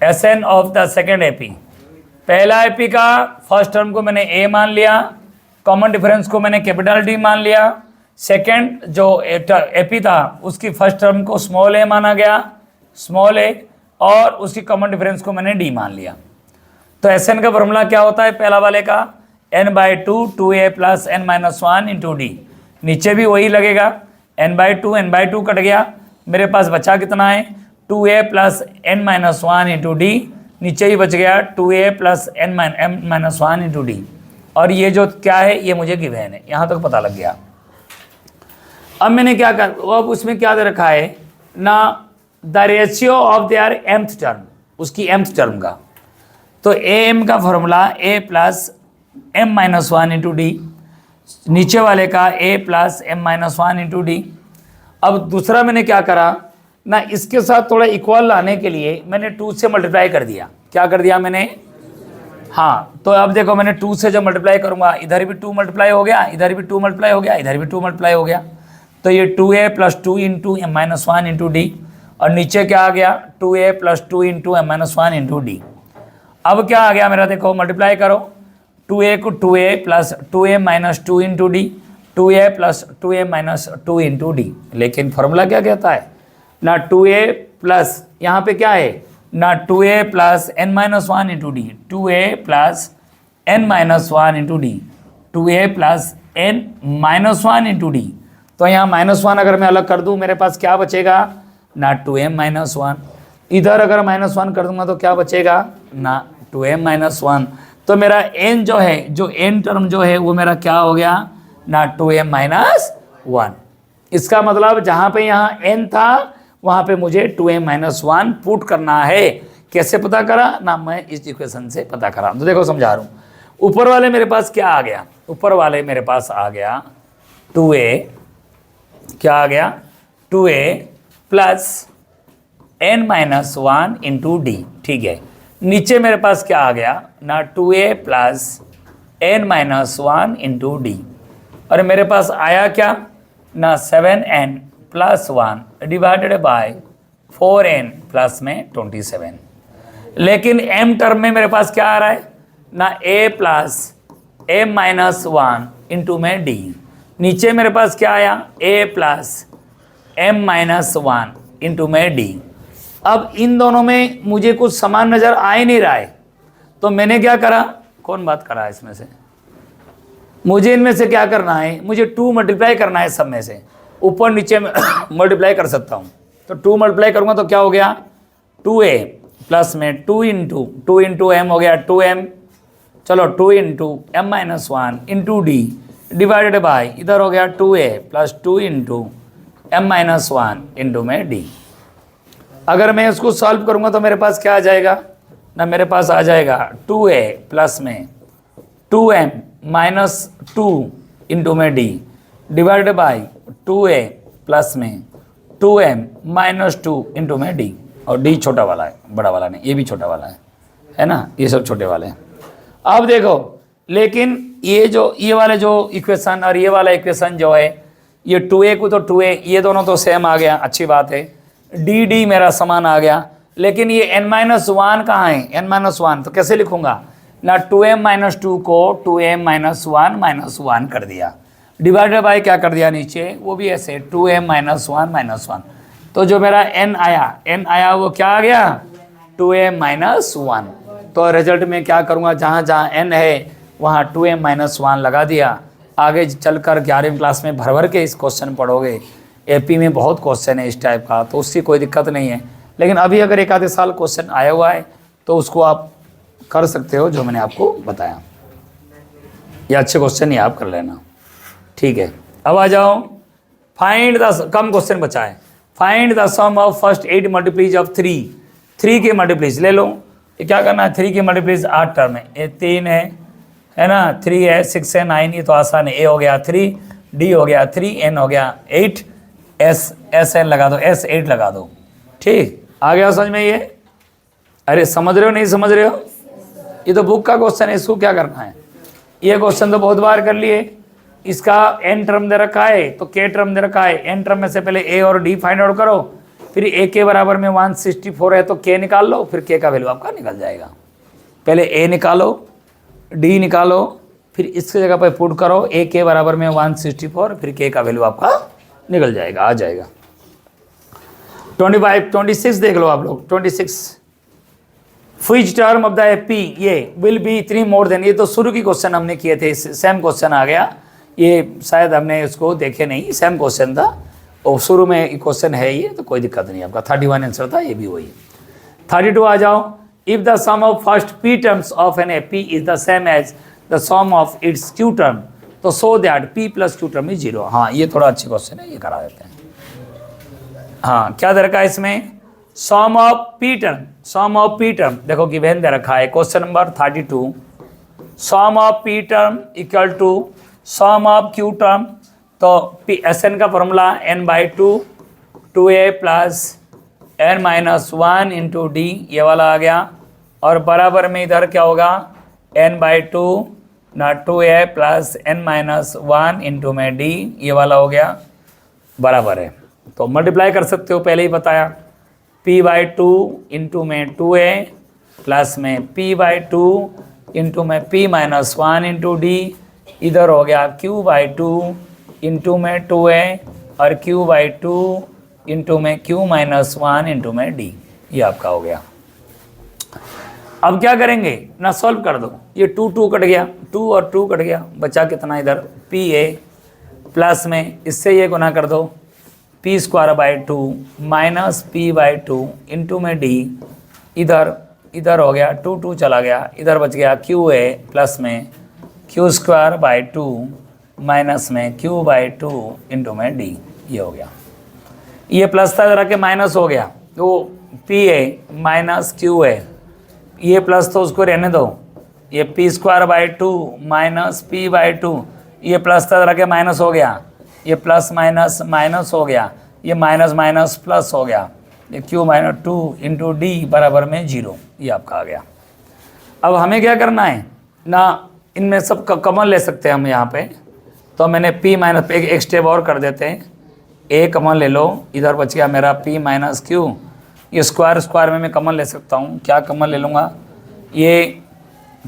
Sn of the second AP. पहला एपी का फर्स्ट टर्म को मैंने a मान लिया, कॉमन डिफरेंस को मैंने कैपिटल D मान लिया, सेकेंड जो एपी था उसकी फर्स्ट टर्म को स्मॉल a माना गया, स्मॉल a, और उसकी कॉमन डिफरेंस को मैंने d मान लिया। तो Sn का फॉर्मूला क्या होता है पहला वाले का, n/2 2a + n-1 into D, नीचे भी वही लगेगा, n/2 कट गया, मेरे पास बचा कितना है 2a + n-1 इंटू डी, नीचे ही बच गया 2a + n-1 इंटू डी, और ये जो क्या है ये मुझे गिवन है, यहाँ तक पता लग गया। अब मैंने क्या कर, अब उसमें क्या दे रखा है ना, the ratio of their mth term, उसकी mth टर्म का, तो am का formula a + m-1 into D, नीचे वाले का a + m-1 इंटू डी। अब दूसरा मैंने क्या करा ना, इसके साथ थोड़ा इक्वल लाने के लिए मैंने 2 से मल्टीप्लाई कर दिया। क्या कर दिया मैंने, हाँ, तो अब देखो मैंने 2 से जब मल्टीप्लाई करूंगा, इधर भी 2 मल्टीप्लाई हो गया, इधर भी 2 मल्टीप्लाई हो गया, इधर भी 2 मल्टीप्लाई हो गया, तो ये 2a + 2 into m-1 into d, और नीचे क्या आ गया 2a + 2 into m-1 into D. अब क्या आ गया मेरा, देखो मल्टीप्लाई करो, 2a को 2a + 2a - 2 into D, 2a + 2a - 2 into D. लेकिन फॉर्मूला क्या कहता है ना, 2a प्लस यहाँ पे क्या है ना, 2a + n-1 into D, 2a + n-1 into D, 2a + n-1 into D. तो यहाँ -1 अगर मैं अलग कर दूँ, मेरे पास क्या बचेगा ना 2m-1, इधर अगर -1 कर दूंगा तो क्या बचेगा ना 2m-1। तो मेरा n जो है, जो n टर्म जो है वो मेरा क्या हो गया ना 2m-1। इसका मतलब जहाँ पे यहाँ n था वहाँ पे मुझे 2m-1 पुट करना है। कैसे पता करा ना, मैं इस इक्वेशन से पता करा। तो देखो समझा रहा हूँ, ऊपर वाले मेरे पास क्या आ गया, ऊपर वाले मेरे पास आ गया 2a, क्या आ गया 2a + n-1 इंटू डी, ठीक है। नीचे मेरे पास क्या आ गया ना 2a + n-1 इंटू डी, और मेरे पास आया क्या ना 7n + 1 divided by 4n plus में 27। लेकिन m टर्म में मेरे पास क्या आ रहा है ना a + m-1 इंटू में d, नीचे मेरे पास क्या आया a + m-1 इंटू में d। अब इन दोनों में मुझे कुछ समान नज़र आ ही नहीं रहा है, तो मैंने क्या करा, कौन बात करा है इसमें से, मुझे इनमें से क्या करना है, मुझे 2 मल्टीप्लाई करना है, सब में से ऊपर नीचे में मल्टीप्लाई कर सकता हूँ। तो 2 मल्टीप्लाई करूँगा तो क्या हो गया 2a प्लस में 2 इंटू m हो गया 2m, चलो 2 into m-1 into D divided by, इधर हो गया 2a + 2 इंटू m-1 इंटू में d। अगर मैं इसको सॉल्व करूंगा तो मेरे पास क्या आ जाएगा ना, मेरे पास आ जाएगा 2a प्लस में 2m - 2 इंटू में d divided by 2a plus में 2m - 2 इंटू में d, और d छोटा वाला है, बड़ा वाला नहीं, ये भी छोटा वाला है ना, ये सब छोटे वाले हैं। अब देखो, लेकिन ये वाले जो इक्वेशन और ये वाला इक्वेशन जो है, ये 2a को तो 2a, ये दोनों तो सेम आ गया, अच्छी बात है, dd मेरा समान आ गया। लेकिन ये n-1 कहाँ है, n-1 तो कैसे लिखूंगा ना 2m-2 को 2m-1 कर दिया, डिवाइडेड बाय क्या कर दिया नीचे, वो भी ऐसे 2m-1 तो जो मेरा n आया वो क्या आ गया 2m-1। तो रिजल्ट में क्या करूँगा, जहाँ जहाँ n है वहाँ 2m-1 लगा दिया। आगे चलकर 11वीं क्लास में भर भर के इस क्वेश्चन पढ़ोगे, एपी में बहुत क्वेश्चन है इस टाइप का, तो उसकी कोई दिक्कत नहीं है। लेकिन अभी अगर एक आधे साल क्वेश्चन आया हुआ है तो उसको आप कर सकते हो, जो मैंने आपको बताया। ये अच्छे क्वेश्चन ही आप कर लेना, ठीक है। अब आ जाओ, फाइंड द, कम क्वेश्चन बचा है, find the sum of first 8 multiples of 3 के मल्टीप्लीज ले लो। ये क्या करना है, 3 के मल्टीप्लीज 8 टर्म है, ये 3 है ना, 3 है, 6 है, 9, ये तो आसान है। ए हो गया 3, डी हो गया 3, एन हो गया 8, एस एन लगा दो, एस 8 लगा दो, ठीक। आ गया समझ में ये? अरे समझ रहे हो नहीं समझ रहे हो? ये तो बुक का क्वेश्चन है, इसको क्या करना है। ये क्वेश्चन तो बहुत बार कर लिए। इसका एन टर्म दे रखा है तो के टर्म दे रखा है, एन टर्म में से पहले ए और डी फाइंड आउट करो, फिर ए के बराबर में 164 है तो के निकाल लो, फिर के का वैल्यू आपका निकल जाएगा। पहले ए निकालो, डी निकालो, फिर इसके जगह पर पुट करो, ए के बराबर में 164, फिर के का वैल्यू आपका निकल जाएगा, आ जाएगा। 26 देख लो आप लोग, 26 which term of the AP ये विल बी 3 मोर देन, ये तो शुरू की क्वेश्चन हमने किए थे, सेम क्वेश्चन आ गया, ये शायद हमने इसको देखे नहीं, सेम क्वेश्चन था और शुरू में क्वेश्चन है ये, तो कोई दिक्कत नहीं आपका। 31 आंसर था, ये भी वही। 32 आ जाओ, if the sum of first p terms of an AP is the same as the sum of its q term, तो so that p plus q term is 0। हाँ ये थोड़ा अच्छी क्वेश्चन है, ये करा देते हैं। हाँ क्या दे रखा है इसमें, sum of p term, sum of p term देखो कि वैन दे रखा है, question number 32, sum of p term equal to sum of q term, तो Sn का formula n/2 2a plus n-1 into d, ये वाला आ गया, और बराबर में इधर क्या होगा n/2 ना 2a प्लस n-1 इंटू में डी, ये वाला हो गया, बराबर है। तो मल्टीप्लाई कर सकते हो, पहले ही बताया, p/2 इंटू में 2a प्लस में p/2 इंटू में p-1 इंटू डी, इधर हो गया q/2 इंटू में 2a और q/2 इंटू में q-1 इंटू में डी, ये आपका हो गया। अब क्या करेंगे ना, सॉल्व कर दो, ये 2 कट गया, 2 और 2 कट गया, बचा कितना इधर pa प्लस में इससे ये गुना कर दो p² माइनस p/2 इंटू में डी, इधर हो गया 2 चला गया, इधर बच गया qa प्लस में q² माइनस में q/2 इंटू में डी, ये हो गया। ये प्लस था जरा के माइनस हो गया, तो pa माइनस qa, ये प्लस तो उसको रहने दो, ये p² माइनस p/2, ये प्लस था जरा के माइनस हो गया, ये प्लस माइनस माइनस हो गया, ये माइनस माइनस प्लस हो गया, ये q-2 इंटू डी बराबर में 0, ये आपका आ गया। अब हमें क्या करना है ना, इनमें सब कॉमन ले सकते हैं हम यहाँ पे, तो मैंने p- एक स्टेप और कर देते हैं, a कॉमन ले लो, इधर बच गया मेरा p-q, ये स्क्वायर में मैं कॉमन ले सकता हूँ, क्या कॉमन ले लूँगा, ये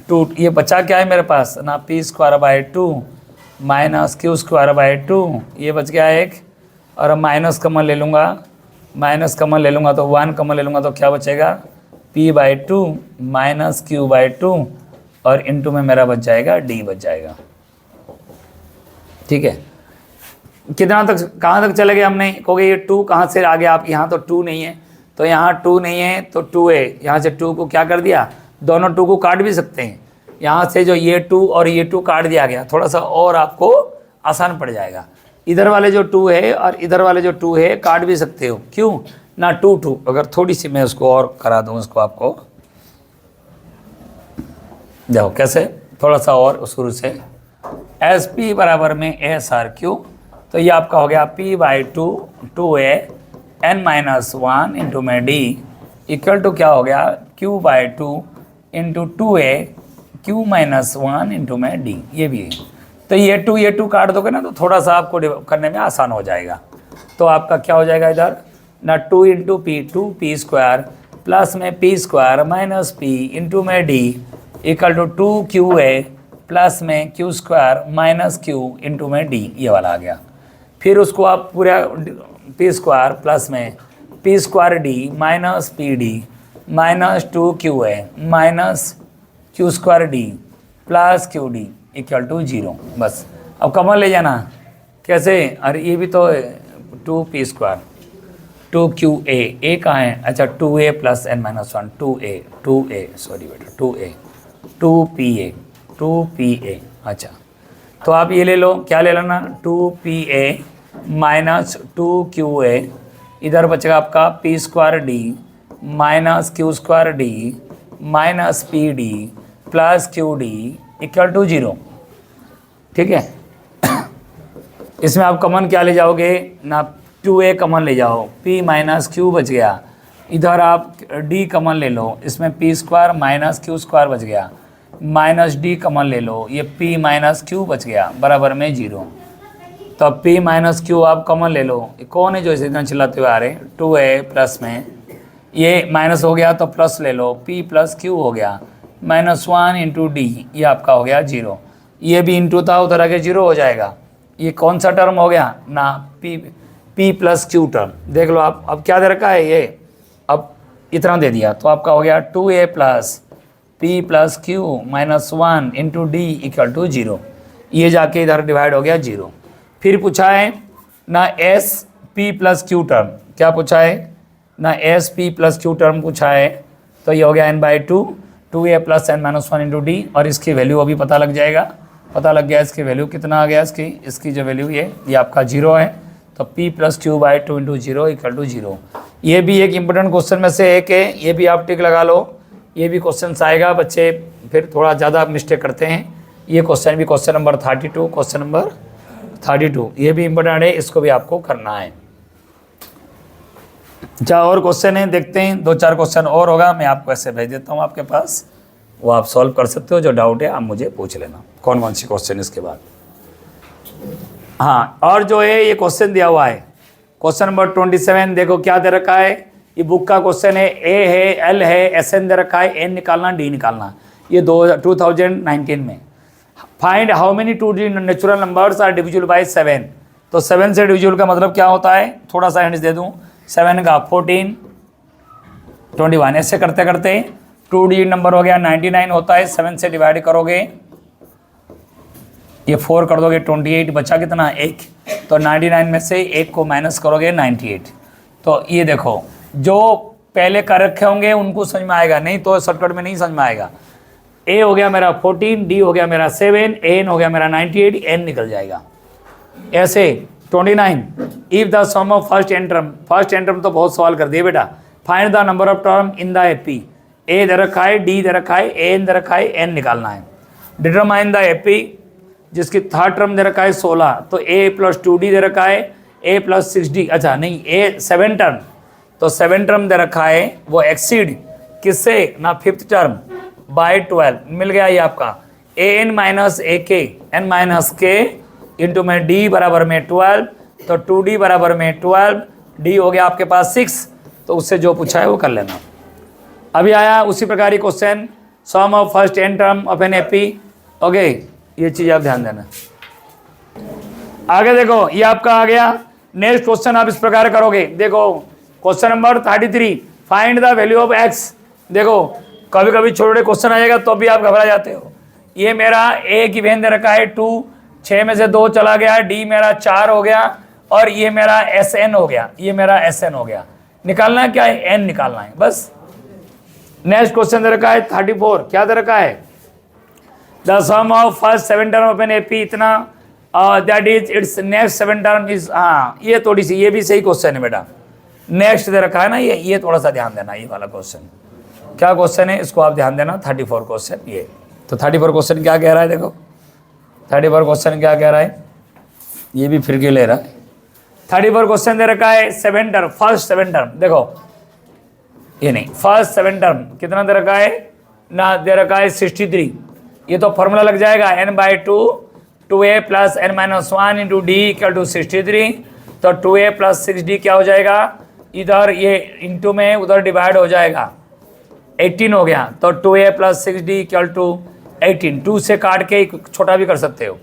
2, ये बचा क्या है मेरे पास ना, p² माइनस q², ये बच गया एक, और माइनस कॉमन ले लूँगा, तो 1 कॉमन ले लूँगा, तो क्या बचेगा p/2 माइनस q/2 और इंटू में मेरा बच जाएगा d बच जाएगा, ठीक है। कितना तक, कहाँ तक चले गए हमने, कहोगे ये 2 कहाँ से आ गया आप, यहाँ तो 2 नहीं है, तो यहाँ 2 नहीं है तो 2 है, यहाँ से 2 को क्या कर दिया, दोनों 2 को काट भी सकते हैं, यहाँ से जो ये 2 और ये 2 काट दिया गया, थोड़ा सा और आपको आसान पड़ जाएगा। इधर वाले जो 2 है और इधर वाले जो 2 है काट भी सकते हो, क्यों ना 2 अगर थोड़ी सी मैं उसको और करा दूँ, उसको आपको देखो कैसे, थोड़ा सा और शुरू से, SP बराबर में SRQ, तो ये आपका हो गया p/2 2a n-1 इंटू में डी इक्वल टू क्या हो गया q/2 into 2a q-1 into में डी, ये भी है। तो ये 2 काट दोगे ना, तो थोड़ा सा आपको करने में आसान हो जाएगा। तो आपका क्या हो जाएगा इधर ना, 2 इंटू p 2p² प्लस में p² माइनस p इंटू में d equal to 2qa plus में q square minus q into में डी, ये वाला आ गया। फिर उसको आप पूरा पी स्क्वायर प्लस में p square D minus P d minus 2qa minus Q square d plus Q D equal to 0। बस अब कॉमन ले जाना। कैसे? अरे ये भी तो 2p स्क्वायर 2qa, ए कहाँ है? अच्छा 2a plus n minus 1 2a sorry बेटा 2pa। अच्छा तो आप ये ले लो, क्या ले लेना? 2pa माइनस 2qa, इधर बचेगा आपका p square D minus Q square D minus P D plus Q D equal to 0। ठीक है। इसमें आप कॉमन क्या ले जाओगे ना? 2a कॉमन ले जाओ, p माइनस क्यू बच गया, इधर आप d कॉमन ले लो, इसमें p square minus Q square बच गया, माइनस d कॉमन ले लो, ये p माइनस क्यू बच गया बराबर में 0। तो अब p माइनस क्यू आप कॉमन ले लो। कौन है जो इसे इतना चिल्लाते हुए आ रहे? 2a प्लस में ये माइनस हो गया तो प्लस ले लो, p प्लस क्यू हो गया माइनस 1 इंटू डी, ये आपका हो गया 0। ये भी इंटू था उधर आके 0 हो जाएगा। ये कौन सा टर्म हो गया ना? p plus Q term. देख लो आप, अब क्या दे रखा है ये? अब इतना दे दिया तो आपका हो गया 2a plus p plus Q minus 1 into D equal to 0। ये जाके इधर डिवाइड हो गया 0। फिर पूछा है ना s p plus Q term, क्या पूछा है ना? s p plus Q term पूछा है। तो ये हो गया n/2 2a plus n minus 1 into d, और इसकी वैल्यू अभी पता लग जाएगा। पता लग गया इसकी वैल्यू कितना आ गया? इसकी जो वैल्यू ये आपका 0 है। तो p plus Q by 2 into 0 equal to 0। ये भी एक इंपॉर्टेंट क्वेश्चन में से एक है, ये भी आप टिक लगा लो। ये भी क्वेश्चन आएगा, बच्चे फिर थोड़ा ज़्यादा मिस्टेक करते हैं। ये क्वेश्चन भी क्वेश्चन नंबर 32, क्वेश्चन नंबर 32 ये भी इंपॉर्टेंट है, इसको भी आपको करना है। अच्छा और क्वेश्चन है, देखते हैं 2-4 क्वेश्चन और होगा, मैं आपको ऐसे भेज देता हूँ आपके पास, वो आप सॉल्व कर सकते हो। जो डाउट है आप मुझे पूछ लेना कौन कौन सी क्वेश्चन इसके बाद। हाँ और जो है ये क्वेश्चन दिया हुआ है क्वेश्चन नंबर 27, देखो क्या दे रखा है। ये बुक का क्वेश्चन है, ए है, एल है, एस एन दे रखा है, एन निकालना, डी निकालना। ये 2019 में। Find how many 2D natural numbers are divisible by 7। तो 7 से डिविजिबल का मतलब क्या होता है? थोड़ा सा हिंट दे दूँ। 7 का 14 21, ऐसे करते करते 2D नंबर हो गया 99 होता है। 7 से डिवाइड करोगे, ये 4 कर दोगे 28, बचा कितना? 1। तो 99 में से 1 को माइनस करोगे 98। तो ये देखो जो पहले कर रखे होंगे उनको समझ में आएगा, नहीं तो शॉर्टकट में नहीं समझ में आएगा। ए हो गया मेरा 14, डी हो गया मेरा 7, एन हो गया मेरा 98, एन निकल जाएगा। ऐसे 29 if the sum of first N term तो बहुत सवाल कर दिए बेटा। Find the number of term in the AP. A दे रखा है, डी दे रखा है, एन दे रखा है, एन निकालना है। डिटरमाइन द एपी जिसकी थर्ड टर्म दे रखा है 16, तो a प्लस 2d दे रखा है, a प्लस 6d, अच्छा नहीं a 7 टर्म, तो 7 टर्म दे रखा है, वो एक्सीड किससे ना 5th टर्म बाय 12 मिल गया। ये आपका an minus a k n minus k into में d बराबर में 12, तो 2d बराबर में 12, d हो गया आपके पास 6। तो उससे जो पूछा है वो कर लेना। अभी आया उसी प्रकार ही question, sum of first n term of an AP. Okay ये चीज आप ध्यान देना। आगे देखो ये आपका आ गया। नेक्स्ट क्वेश्चन आप इस प्रकार करोगे, देखो question number 33, find the value of x। देखो कभी कभी छोटे क्वेश्चन आएगा तो भी आप घबरा जाते हो। ये मेरा a की वैल्यू दे रखा है 2, 6 में से 2 चला गया, d मेरा 4 हो गया, और ये मेरा sn हो गया, ये मेरा sn हो गया। निकालना क्या है? n निकालना है बस। नेक्स्ट क्वेश्चन दे रखा है 34, क्या दे रखा है? The sum of first 7 term of an AP इतना, that is its next 7 term is. हाँ ये थोड़ी सी, ये भी सही क्वेश्चन है बेटा। नेक्स्ट दे रखा है ना, ये थोड़ा सा ध्यान देना। ये वाला क्वेश्चन क्या क्वेश्चन है, इसको आप ध्यान देना। 34 क्वेश्चन ये। तो 34 क्वेश्चन क्या कह रहा है? देखो 34 क्वेश्चन क्या कह रहा है, ये भी फिर के ले रहा है। 34 क्वेश्चन दे रखा है 7 टर्म, फर्स्ट 7 टर्म। देखो ये नहीं, फर्स्ट 7 टर्म कितना दे रखा है ना, दे रखा है 63। ये तो फॉर्मूला लग जाएगा n/2 2a plus n minus 1 into D equal to 63। तो 2a प्लस 6d क्या हो जाएगा, इधर ये इंटू में उधर डिवाइड हो जाएगा। 18 हो गया, तो 2a + 6d इक्वल टू 18। 2 से काट के छोटा भी कर सकते हो।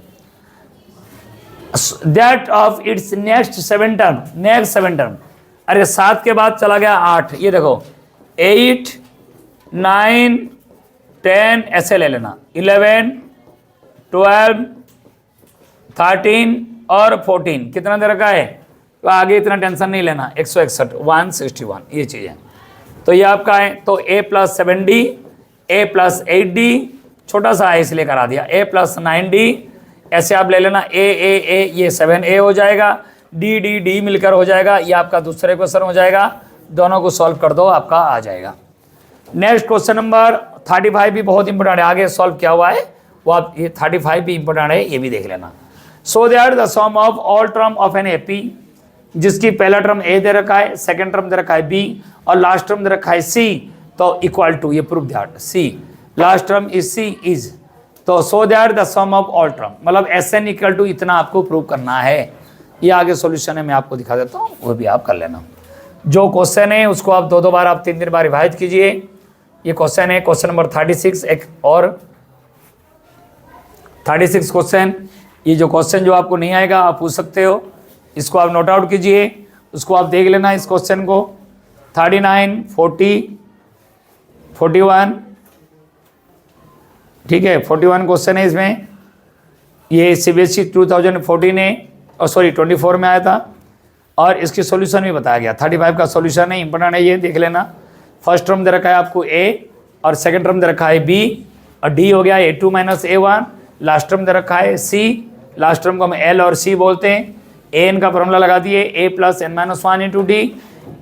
That of its next 7 term, अरे 7 के बाद चला गया 8, ये देखो 8 9 10 ऐसे ले लेना, 11 12 13 और 14 कितना दे रखा है, तो आगे इतना टेंशन नहीं लेना, 161 161 ये चीज़ है। तो ये आपका है, तो a + 7d a + 8d छोटा सा है इसलिए करा दिया, a + 9d ऐसे आप ले लेना, a ये 7a हो जाएगा, d मिलकर हो जाएगा, ये आपका दूसरे क्वेश्चन हो जाएगा। दोनों को सॉल्व कर दो, आपका आ जाएगा। नेक्स्ट क्वेश्चन नंबर 35 भी बहुत इंपॉर्टेंट है, आगे सॉल्व किया हुआ है वो आप, ये 35 भी इंपॉर्टेंट है, ये भी देख लेना। So that the sum of all term of an AP, जिसकी पहला टर्म ए दे रखा है, सेकंड टर्म दे रखा है बी और लास्ट टर्म दे रखा है सी, तो इक्वल टू, ये proof that C last term is C is, तो so that the sum of all term, मतलब एस एन इक्वल टू इतना आपको प्रूव करना है। ये आगे सॉल्यूशन है, मैं आपको दिखा देता हूँ, वो भी आप कर लेना। जो क्वेश्चन है उसको आप 2 बार, आप 3 बार रिवाइज कीजिए। ये क्वेश्चन है क्वेश्चन नंबर 36, एक और 36 क्वेश्चन। ये जो क्वेश्चन जो आपको नहीं आएगा आप पूछ सकते हो, इसको आप नोट आउट कीजिए, उसको आप देख लेना इस क्वेश्चन को। 39 40 41, ठीक है 41 क्वेश्चन है इसमें। ये CBSE 2014 में और सॉरी 24 में आया था, और इसकी सॉल्यूशन भी बताया गया। 35 का सॉल्यूशन है, इंपॉर्टेंट है, ये देख लेना। फर्स्ट टर्म दे रखा है आपको a और सेकंड टर्म दे रखा है b और d हो गया a2 - a1, लास्ट टर्म दे रखा है c, लास्ट टर्म को हम l और c बोलते हैं। an का फॉर्मूला लगा दिए a + n - 1 × d,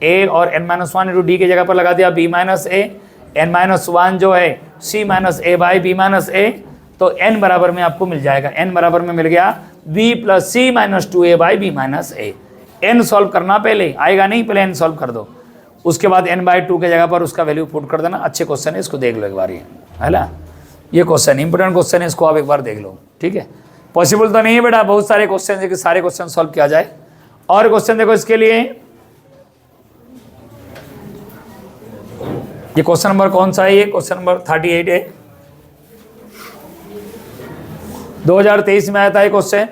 a और n - 1 × d की जगह पर लगा दिया b - a, n - 1 जो है c - a/b - a, तो n बराबर में आपको मिल जाएगा, n बराबर में मिल गया b + c - 2a/b - a। n solve करना पहले, आएगा नहीं, पहले n सॉल्व कर दो, उसके बाद n/2 के जगह पर उसका वैल्यू पुट कर देना। अच्छे क्वेश्चन है, इसको देख लो एक बार, ये है ना, ये क्वेश्चन इंपोर्टेंट क्वेश्चन है, इसको आप एक बार देख लो, ठीक है। पॉसिबल तो नहीं है बेटा, बहुत सारे क्वेश्चन है कि सारे क्वेश्चन सॉल्व किया जाए। और क्वेश्चन देखो इसके लिए, ये क्वेश्चन नंबर कौन सा है, ये क्वेश्चन नंबर 38 है, 2023 में आया था ये क्वेश्चन।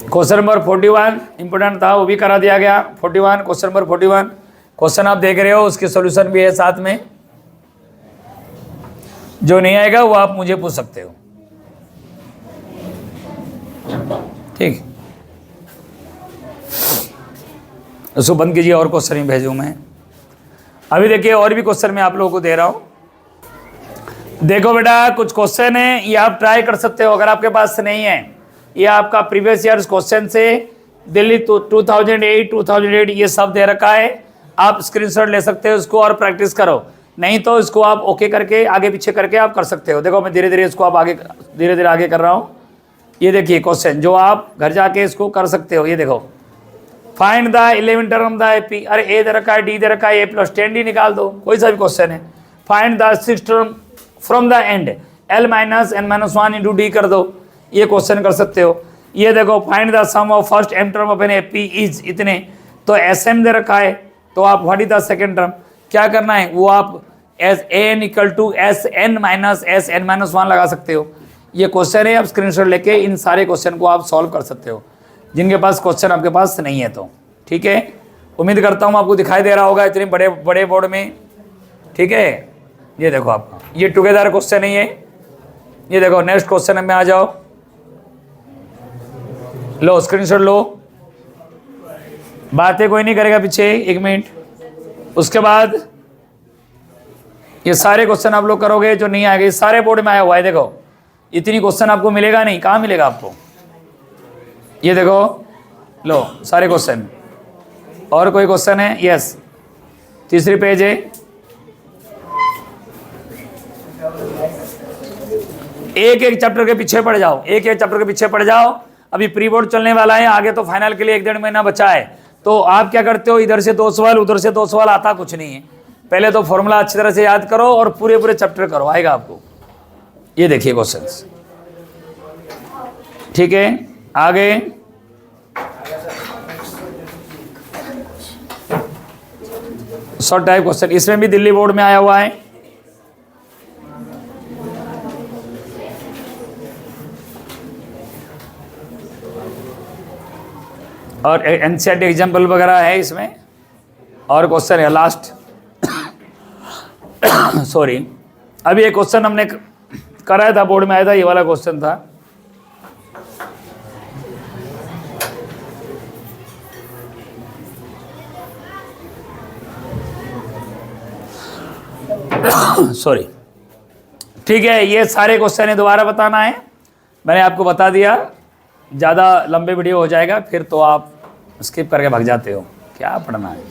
क्वेश्चन नंबर 41 इंपोर्टेंट था, वो भी करा दिया गया। 41 क्वेश्चन नंबर 41 क्वेश्चन आप देख रहे हो, उसकी सॉल्यूशन भी है साथ में। जो नहीं आएगा वो आप मुझे पूछ सकते हो, ठीक। उसको बंद कीजिए और क्वेश्चन ही भेजूँ मैं। अभी देखिए और भी क्वेश्चन मैं आप लोगों को दे रहा हूँ। देखो बेटा कुछ क्वेश्चन है, ये आप ट्राई कर सकते हो अगर आपके पास नहीं है। ये आपका प्रीवियस ईयर्स क्वेश्चन से दिल्ली 2008 ये सब दे रखा है, आप स्क्रीनशॉट ले सकते हो इसको और प्रैक्टिस करो। नहीं तो इसको आप ओके करके आगे पीछे करके आप कर सकते हो। देखो मैं धीरे धीरे इसको आप आगे धीरे धीरे आगे कर रहा हूँ। ये देखिए क्वेश्चन जो आप घर जाके इसको कर सकते हो। ये देखो, find the 11 term the AP, अरे ए दे रखा है, डी दे रखा है, ए + 10d निकाल दो, कोई सा भी क्वेश्चन है। Find the 6 term from the end, l - n - 1 × d कर दो, ये क्वेश्चन कर सकते हो। ये देखो, find the sum of first m term of an AP is इतने, तो sm दे रखा है, तो आप what is the second term, क्या करना है वो आप an = sn - sn - 1 लगा सकते हो। ये क्वेश्चन है, आप स्क्रीनशॉट लेके इन सारे क्वेश्चन को आप सॉल्व कर सकते हो, जिनके पास क्वेश्चन आपके पास नहीं है तो, ठीक है। उम्मीद करता हूँ आपको दिखाई दे रहा होगा इतने बड़े बड़े बोर्ड में, ठीक है। ये देखो आपका ये टुगेदर क्वेश्चन है ये देखो। नेक्स्ट क्वेश्चन में आ जाओ, लो स्क्रीनशॉट लो, बातें कोई नहीं करेगा पीछे, 1 मिनट। उसके बाद ये सारे क्वेश्चन आप लोग करोगे, जो नहीं आएगा, ये सारे बोर्ड में आया हुआ है। देखो इतनी क्वेश्चन आपको मिलेगा नहीं, कहाँ मिलेगा आपको। ये देखो लो सारे क्वेश्चन। और कोई क्वेश्चन है? यस, तीसरी पेज है। एक एक चैप्टर के पीछे पड़ जाओ, एक एक चैप्टर के पीछे पड़ जाओ। अभी प्री बोर्ड चलने वाला है, आगे तो फाइनल के लिए 1-1.5 महीना बचा है। तो आप क्या करते हो, इधर से 2 सवाल उधर से 2 सवाल, आता कुछ नहीं है। पहले तो फॉर्मूला अच्छी तरह से याद करो और पूरे पूरे चैप्टर करो, आएगा आपको। ये देखिए क्वेश्चंस, ठीक है। आगे शॉर्ट टाइप क्वेश्चन, इसमें भी दिल्ली बोर्ड में आया हुआ है। और एनसीईआरटी एग्जाम्पल वगैरह है इसमें, और क्वेश्चन है लास्ट। सॉरी, अभी एक क्वेश्चन हमने कराया था, बोर्ड में आया था, ये वाला क्वेश्चन था। सॉरी, ठीक है, ये सारे क्वेश्चन है, दोबारा बताना है। मैंने आपको बता दिया, ज़्यादा लंबे वीडियो हो जाएगा फिर तो आप स्किप करके भाग जाते हो। क्या पढ़ना है,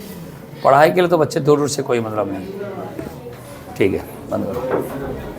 पढ़ाई के लिए तो बच्चे दूर दूर से कोई मतलब नहीं। ठीक है, बंद करो।